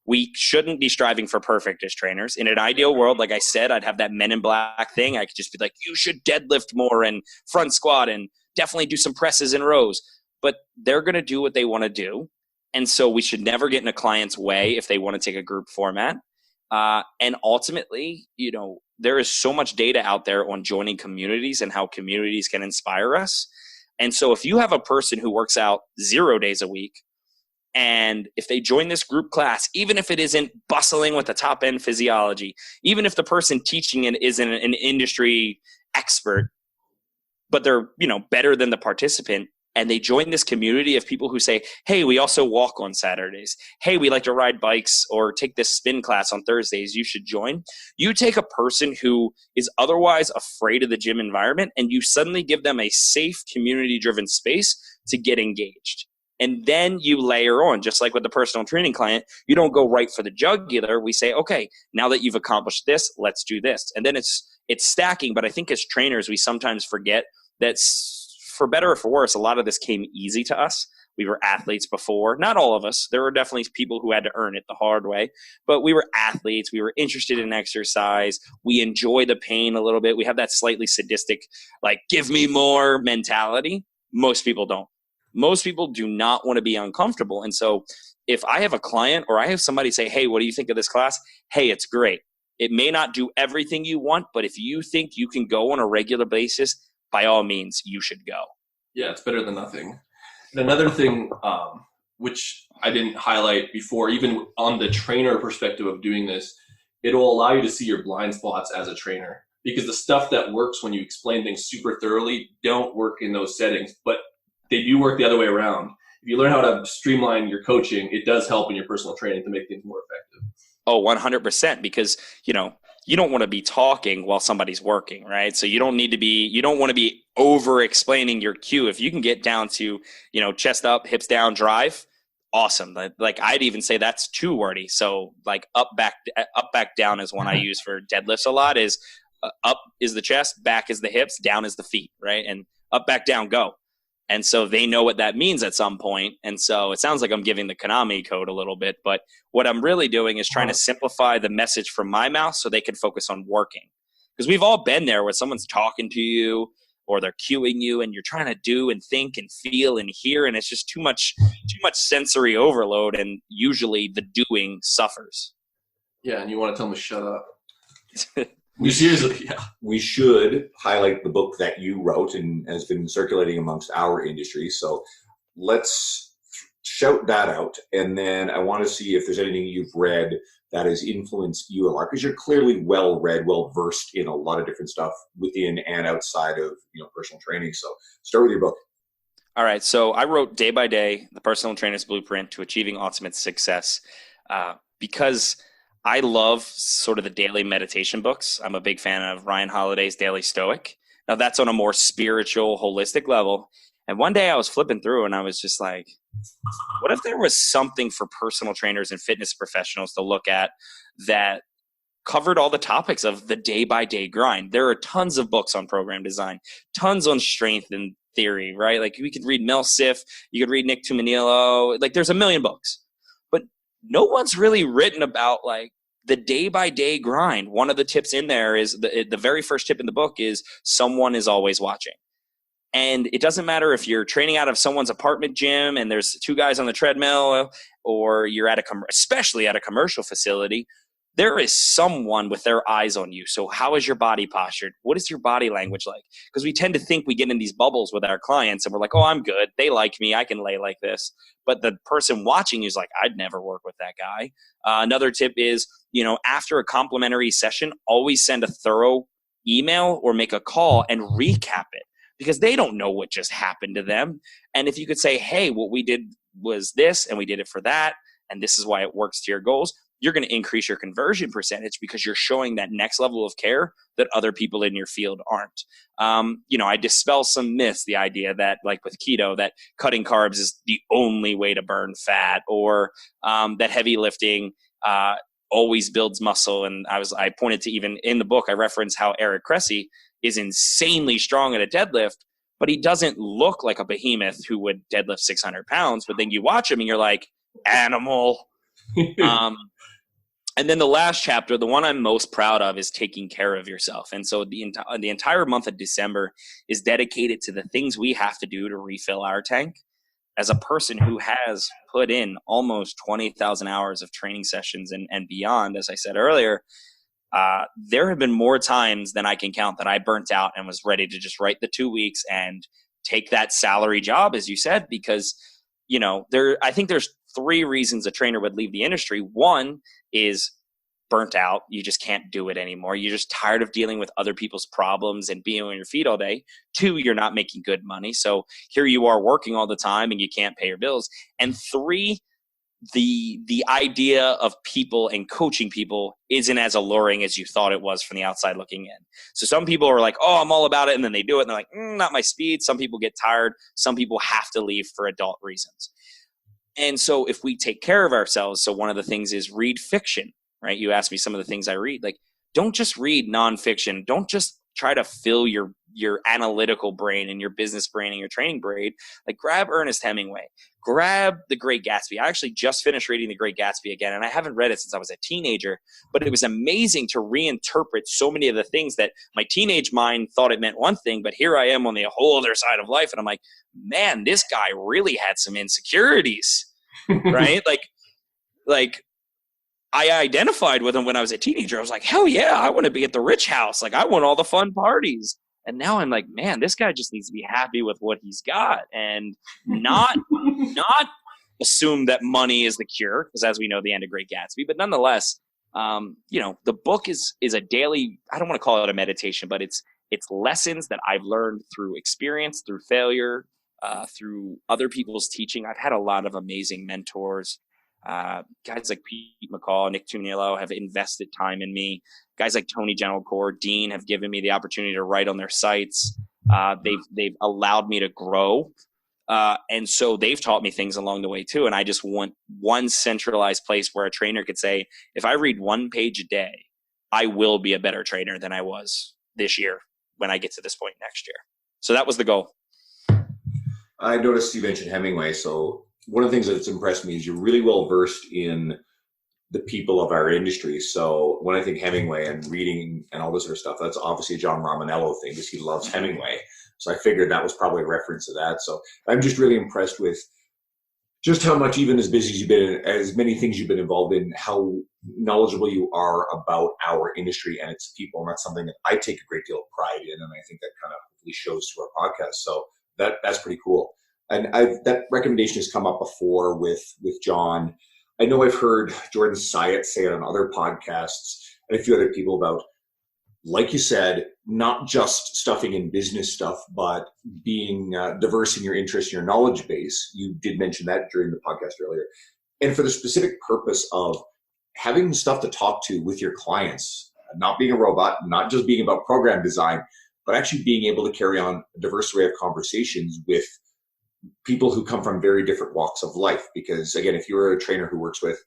we shouldn't be striving for perfect as trainers. In an ideal world, like I said, I'd have that Men in Black thing. I could just be like, you should deadlift more and front squat and definitely do some presses and rows. But they're going to do what they want to do. And so we should never get in a client's way if they want to take a group format. And ultimately, there is so much data out there on joining communities and how communities can inspire us. And so if you have a person who works out 0 days a week, and if they join this group class, even if it isn't bustling with the top end physiology, even if the person teaching it isn't an industry expert, but they're, better than the participant, and they join this community of people who say, hey, we also walk on Saturdays. Hey, we like to ride bikes or take this spin class on Thursdays. You should join. You take a person who is otherwise afraid of the gym environment, and you suddenly give them a safe, community-driven space to get engaged. And then you layer on, just like with the personal training client, you don't go right for the jugular. We say, okay, now that you've accomplished this, let's do this. And then it's stacking. But I think as trainers, we sometimes forget that for better or for worse, a lot of this came easy to us. We were athletes before. Not all of us. There were definitely people who had to earn it the hard way. But we were athletes. We were interested in exercise. We enjoy the pain a little bit. We have that slightly sadistic, like, give me more mentality. Most people don't. Most people do not want to be uncomfortable. And so if I have a client or I have somebody say, hey, what do you think of this class? Hey, it's great. It may not do everything you want, but if you think you can go on a regular basis, by all means, you should go. Yeah, it's better than nothing. And another thing, which I didn't highlight before, even on the trainer perspective of doing this, it'll allow you to see your blind spots as a trainer, because the stuff that works when you explain things super thoroughly don't work in those settings, but they do work the other way around. If you learn how to streamline your coaching, it does help in your personal training to make things more effective. Oh, 100%, because, you know, you don't want to be talking while somebody's working, right? So you don't want to be over explaining your cue. If you can get down to, you know, chest up, hips down, drive, awesome. Like I'd even say that's too wordy. So like up, back, down is one I use for deadlifts a lot. Is up is the chest, back is the hips, down is the feet, right? And up, back, down, go. And so they know what that means at some point. And so it sounds like I'm giving the Konami code a little bit, but what I'm really doing is trying to simplify the message from my mouth so they can focus on working. Because we've all been there where someone's talking to you or they're cueing you and you're trying to do and think and feel and hear, and it's just too much sensory overload, and usually the doing suffers. Yeah, and you want to tell them to shut up. We should highlight the book that you wrote and has been circulating amongst our industry. So let's shout that out. And then I want to see if there's anything you've read that has influenced you a lot, because you're clearly well-read, well-versed in a lot of different stuff within and outside of, you know, personal training. So start with your book. All right. So I wrote Day by Day, the Personal Trainer's Blueprint to Achieving Ultimate Success, because I love sort of the daily meditation books. I'm a big fan of Ryan Holiday's Daily Stoic. Now that's on a more spiritual, holistic level. And one day I was flipping through and I was just like, what if there was something for personal trainers and fitness professionals to look at that covered all the topics of the day-by-day grind? There are tons of books on program design, tons on strength and theory, right? Like we could read Mel Siff, you could read Nick Tumanillo, like there's a million books. But no one's really written about like the day-by-day grind. One of the tips in there is the very first tip in the book is someone is always watching. And it doesn't matter if you're training out of someone's apartment gym and there's two guys on the treadmill, or you're at especially at a commercial facility, there is someone with their eyes on you. So how is your body postured? What is your body language like? Because we tend to think we get in these bubbles with our clients and we're like, oh, I'm good. They like me. I can lay like this. But the person watching you is like, I'd never work with that guy. Another tip is, you know, after a complimentary session, always send a thorough email or make a call and recap it, because they don't know what just happened to them. And if you could say, hey, what we did was this and we did it for that, and this is why it works to your goals, you're going to increase your conversion percentage because you're showing that next level of care that other people in your field aren't. You know, I dispel some myths, the idea that like with keto, that cutting carbs is the only way to burn fat, or that heavy lifting always builds muscle. And I pointed to, even in the book, I reference how Eric Cressy is insanely strong at a deadlift, but he doesn't look like a behemoth who would deadlift 600 pounds. But then you watch him and you're like, animal. And then the last chapter, the one I'm most proud of, is taking care of yourself. And so the entire month of December is dedicated to the things we have to do to refill our tank. As a person who has put in almost 20,000 hours of training sessions and beyond, as I said earlier, there have been more times than I can count that I burnt out and was ready to just write the 2 weeks and take that salary job, as you said, because, you know, I think there's 3 reasons a trainer would leave the industry. One is burnt out. You just can't do it anymore. You're just tired of dealing with other people's problems and being on your feet all day. 2, you're not making good money. So here you are working all the time and you can't pay your bills. And 3, the idea of people and coaching people isn't as alluring as you thought it was from the outside looking in. So some people are like, oh, I'm all about it. And then they do it and they're like, not my speed. Some people get tired. Some people have to leave for adult reasons. And so if we take care of ourselves, so one of the things is read fiction, right? You asked me some of the things I read. Like, don't just read nonfiction. Don't just try to fill your analytical brain and your business brain and your training brain. Like, grab Ernest Hemingway, grab The Great Gatsby. I actually just finished reading The Great Gatsby again, and I haven't read it since I was a teenager, but it was amazing to reinterpret so many of the things that my teenage mind thought it meant one thing, but here I am on the whole other side of life, and I'm like, man, this guy really had some insecurities, right? Like I identified with him when I was a teenager. I was like, hell yeah, I want to be at the rich house. Like, I want all the fun parties. And now I'm like, man, this guy just needs to be happy with what he's got and not assume that money is the cure, because as we know, the end of Great Gatsby. But nonetheless, The book is a daily, I don't want to call it a meditation, but it's lessons that I've learned through experience, through failure, through other people's teaching. I've had a lot of amazing mentors. Guys like Pete McCall, Nick Tuniello have invested time in me. Guys like Tony Gentilcore, Dean have given me the opportunity to write on their sites. They've allowed me to grow. And so they've taught me things along the way too. And I just want one centralized place where a trainer could say, if I read 1 page a day, I will be a better trainer than I was this year when I get to this point next year. So that was the goal. I noticed you mentioned Hemingway. So one of the things that's impressed me is you're really well versed in the people of our industry. So when I think Hemingway and reading and all this sort of stuff, that's obviously a John Romanello thing because he loves Hemingway. So I figured that was probably a reference to that. So I'm just really impressed with just how much, even as busy as you've been, as many things you've been involved in, how knowledgeable you are about our industry and its people. And that's something that I take a great deal of pride in. And I think that kind of hopefully shows through our podcast. So that's pretty cool. And that recommendation has come up before with John. I know I've heard Jordan Syatt say it on other podcasts and a few other people about, like you said, not just stuffing in business stuff, but being diverse in your interests, your knowledge base. You did mention that during the podcast earlier. And for the specific purpose of having stuff to talk to with your clients, not being a robot, not just being about program design, but actually being able to carry on a diverse array of conversations with people who come from very different walks of life. Because again, if you're a trainer who works with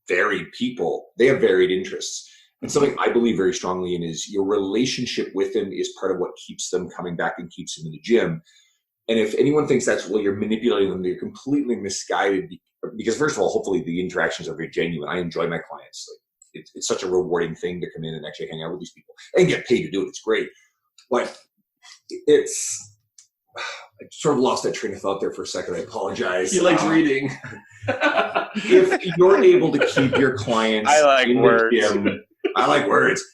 varied people, they have varied interests. And something I believe very strongly in is your relationship with them is part of what keeps them coming back and keeps them in the gym. And if anyone thinks that's, well, you're manipulating them, they're completely misguided. Because first of all, hopefully the interactions are very genuine. I enjoy my clients. Like, it's such a rewarding thing to come in and actually hang out with these people and get paid to do it. It's great. But I sort of lost that train of thought there for a second. I apologize. He likes reading. If you're able to keep your clients in the gym, I like words.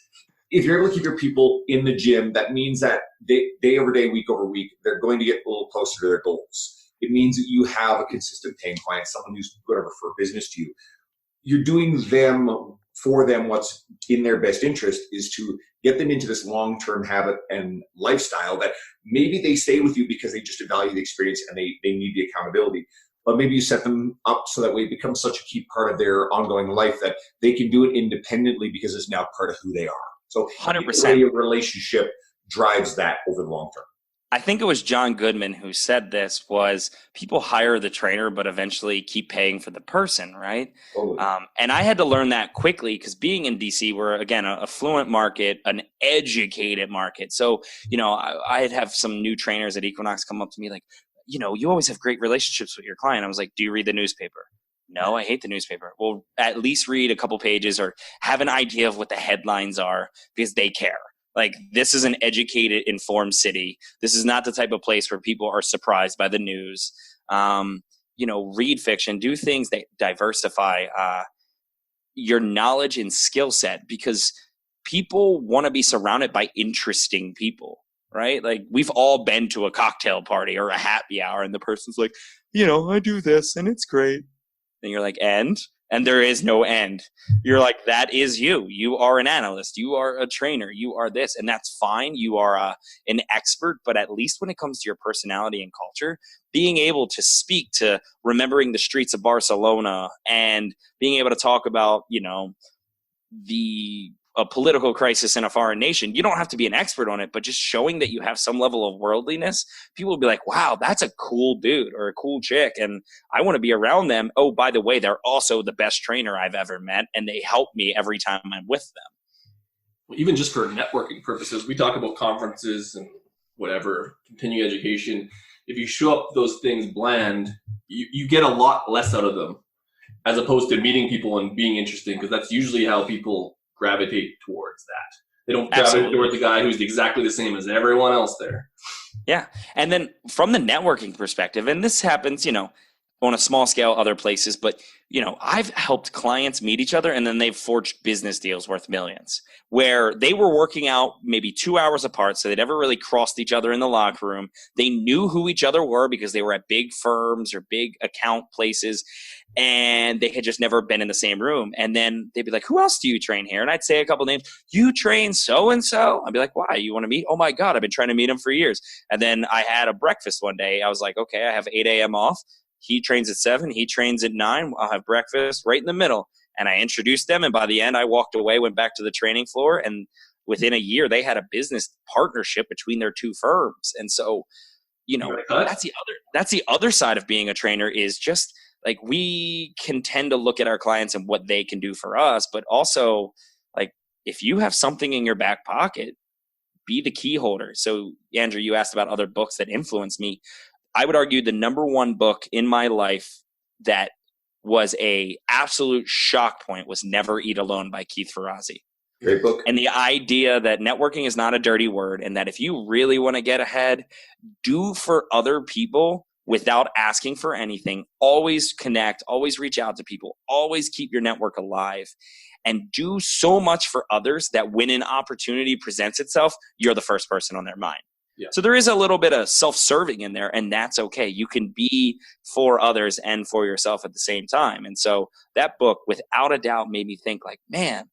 If you're able to keep your people in the gym, that means that day over day, week over week, they're going to get a little closer to their goals. It means that you have a consistent paying client, someone who's going to refer business to you. You're doing for them what's in their best interest is to get them into this long-term habit and lifestyle that maybe they stay with you because they just value the experience and they need the accountability. But maybe you set them up so that way it becomes such a key part of their ongoing life that they can do it independently because it's now part of who they are. So 100%. Your relationship drives that over the long term. I think it was John Goodman who said this, was people hire the trainer, but eventually keep paying for the person, right? Totally. And I had to learn that quickly because being in DC, we're, again, a affluent market, an educated market. So, I'd have some new trainers at Equinox come up to me like, you always have great relationships with your client. I was like, do you read the newspaper? No, I hate the newspaper. Well, at least read a couple pages or have an idea of what the headlines are because they care. Like, this is an educated, informed city. This is not the type of place where people are surprised by the news. Read fiction, do things that diversify your knowledge and skill set because people want to be surrounded by interesting people, right? Like, we've all been to a cocktail party or a happy hour and the person's like, I do this and it's great. And you're like, and there is no end. You're like, that is you. You are an analyst. You are a trainer. You are this, and that's fine. You are an expert, but at least when it comes to your personality and culture, being able to speak to remembering the streets of Barcelona and being able to talk about, a political crisis in a foreign nation, you don't have to be an expert on it, but just showing that you have some level of worldliness, people will be like, wow, that's a cool dude or a cool chick, and I want to be around them. Oh, by the way, they're also the best trainer I've ever met, and they help me every time I'm with them. Even just for networking purposes, we talk about conferences and whatever, continuing education. If you show up those things bland, you get a lot less out of them as opposed to meeting people and being interesting, because that's usually how people gravitate towards that. They don't gravitate towards the guy who's exactly the same as everyone else there. Yeah. And then from the networking perspective, and this happens, on a small scale other places, but I've helped clients meet each other and then they've forged business deals worth millions where they were working out maybe 2 hours apart, so they never really crossed each other in the locker room. They knew who each other were because they were at big firms or big account places, and they had just never been in the same room. And then they'd be like, who else do you train here? And I'd say a couple names. You train so-and-so? I'd be like, why? You want to meet? Oh my God, I've been trying to meet him for years. And then I had a breakfast one day. I was like, okay, I have 8 a.m. off. He trains at 7. He trains at 9. I'll have breakfast right in the middle. And I introduced them. And by the end, I walked away, went back to the training floor. And within a year, they had a business partnership between their two firms. And so, that's the other side of being a trainer is just like we can tend to look at our clients and what they can do for us. But also, like, if you have something in your back pocket, be the key holder. So, Andrew, you asked about other books that influenced me. I would argue the number one book in my life that was a absolute shock point was Never Eat Alone by Keith Ferrazzi. Great book. And the idea that networking is not a dirty word and that if you really want to get ahead, do for other people without asking for anything. Always connect, always reach out to people, always keep your network alive, and do so much for others that when an opportunity presents itself, you're the first person on their mind. Yeah. So there is a little bit of self-serving in there, and that's okay. You can be for others and for yourself at the same time. And so that book, without a doubt, made me think like, man,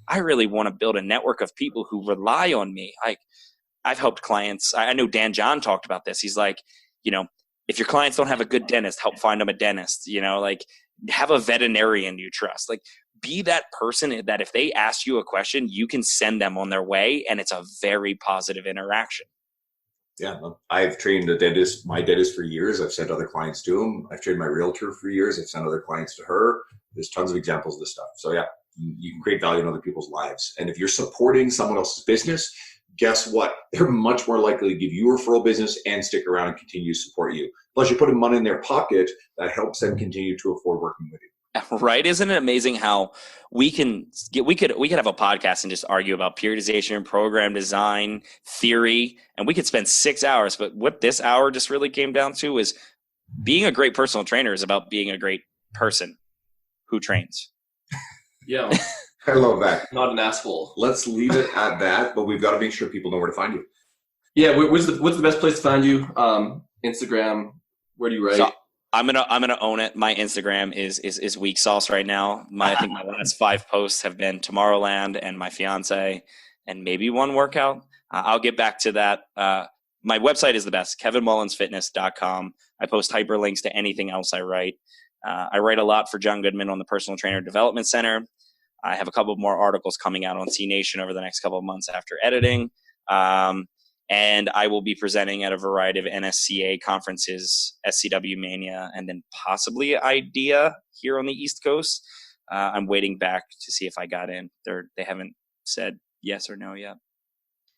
I really want to build a network of people who rely on me. Like, I've helped clients. I know Dan John talked about this. He's like, if your clients don't have a good dentist, help find them a dentist, like have a veterinarian you trust. Like, be that person that if they ask you a question, you can send them on their way, and it's a very positive interaction. Yeah, I've trained my dentist for years. I've sent other clients to him. I've trained my realtor for years. I've sent other clients to her. There's tons of examples of this stuff. So yeah, you can create value in other people's lives. And if you're supporting someone else's business, guess what? They're much more likely to give you referral business and stick around and continue to support you. Plus, you're putting money in their pocket that helps them continue to afford working with you. Right? Isn't it amazing how we could have a podcast and just argue about periodization, program design, theory, and we could spend 6 hours. But what this hour just really came down to is being a great personal trainer is about being a great person who trains. Yeah. I love that. Not an asshole. Let's leave it at that, but we've got to make sure people know where to find you. Yeah. What's the best place to find you? Instagram. Where do you write? So I'm gonna own it. My Instagram is weak sauce right now. I think my last 5 posts have been Tomorrowland and my fiance, and maybe one workout. I'll get back to that. My website is the best, kevinmullinsfitness.com. I post hyperlinks to anything else I write. I write a lot for John Goodman on the Personal Trainer Development Center. I have a couple more articles coming out on C Nation over the next couple of months after editing. And I will be presenting at a variety of NSCA conferences, SCW Mania, and then possibly IDEA here on the East Coast. I'm waiting back to see if I got in. They haven't said yes or no yet.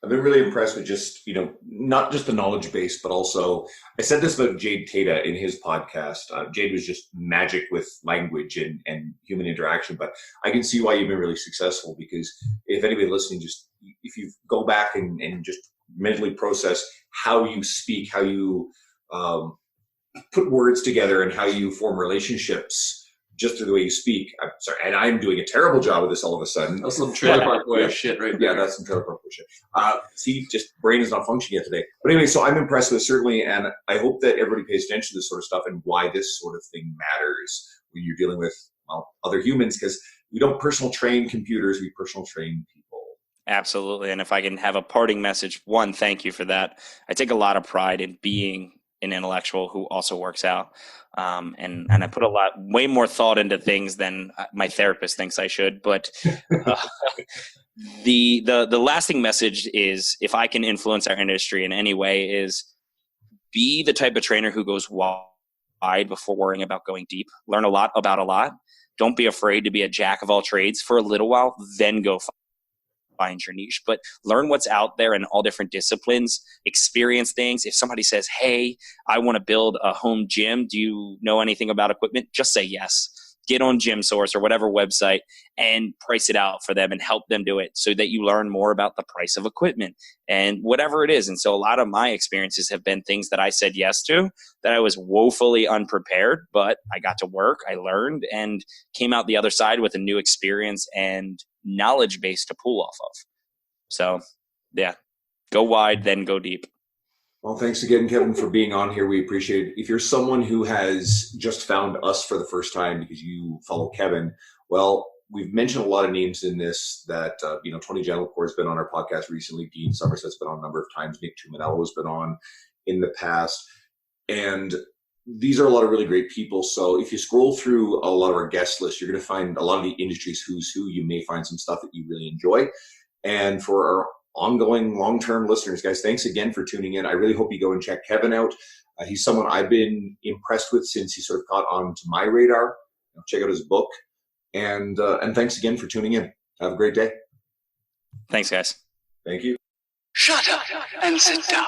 I've been really impressed with just, not just the knowledge base, but also, I said this about Jade Tata in his podcast. Jade was just magic with language and human interaction, but I can see why you've been really successful, because if anybody listening, just if you go back and just mentally process how you speak, how you put words together, and how you form relationships just through the way you speak. I'm sorry, and I'm doing a terrible job of this all of a sudden. That's some trailer park boy shit right there. Yeah, that's some trailer park boy shit. See, just brain is not functioning yet today. But anyway, so I'm impressed with it, certainly, and I hope that everybody pays attention to this sort of stuff and why this sort of thing matters when you're dealing with, other humans, because we don't personal train computers, we personal train people. Absolutely. And if I can have a parting message, one, thank you for that. I take a lot of pride in being an intellectual who also works out. And I put way more thought into things than my therapist thinks I should. But the lasting message is, if I can influence our industry in any way, is be the type of trainer who goes wide before worrying about going deep. Learn a lot about a lot. Don't be afraid to be a jack of all trades for a little while, then go find your niche, but learn what's out there in all different disciplines, experience things. If somebody says, hey, I want to build a home gym, do you know anything about equipment? Just say yes. get on GymSource or whatever website and price it out for them and help them do it so that you learn more about the price of equipment and whatever it is. And so a lot of my experiences have been things that I said yes to that I was woefully unprepared, but I got to work, I learned, and came out the other side with a new experience and knowledge base to pull off of. So yeah, go wide, then go deep. Well, thanks again, Kevin, for being on here. We appreciate it. If you're someone who has just found us for the first time because you follow Kevin, well, we've mentioned a lot of names in this that, Tony Gentlecore has been on our podcast recently. Dean Somerset's been on a number of times. Nick Tuminello has been on in the past. And these are a lot of really great people. So if you scroll through a lot of our guest lists, you're going to find a lot of the industry's who's who. You may find some stuff that you really enjoy. And for our ongoing long-term listeners, guys, thanks again for tuning in. I really hope you go and check Kevin out. He's someone I've been impressed with since he sort of got onto my radar. Check out his book. And thanks again for tuning in. Have a great day. Thanks, guys. Thank you. Shut up and sit down.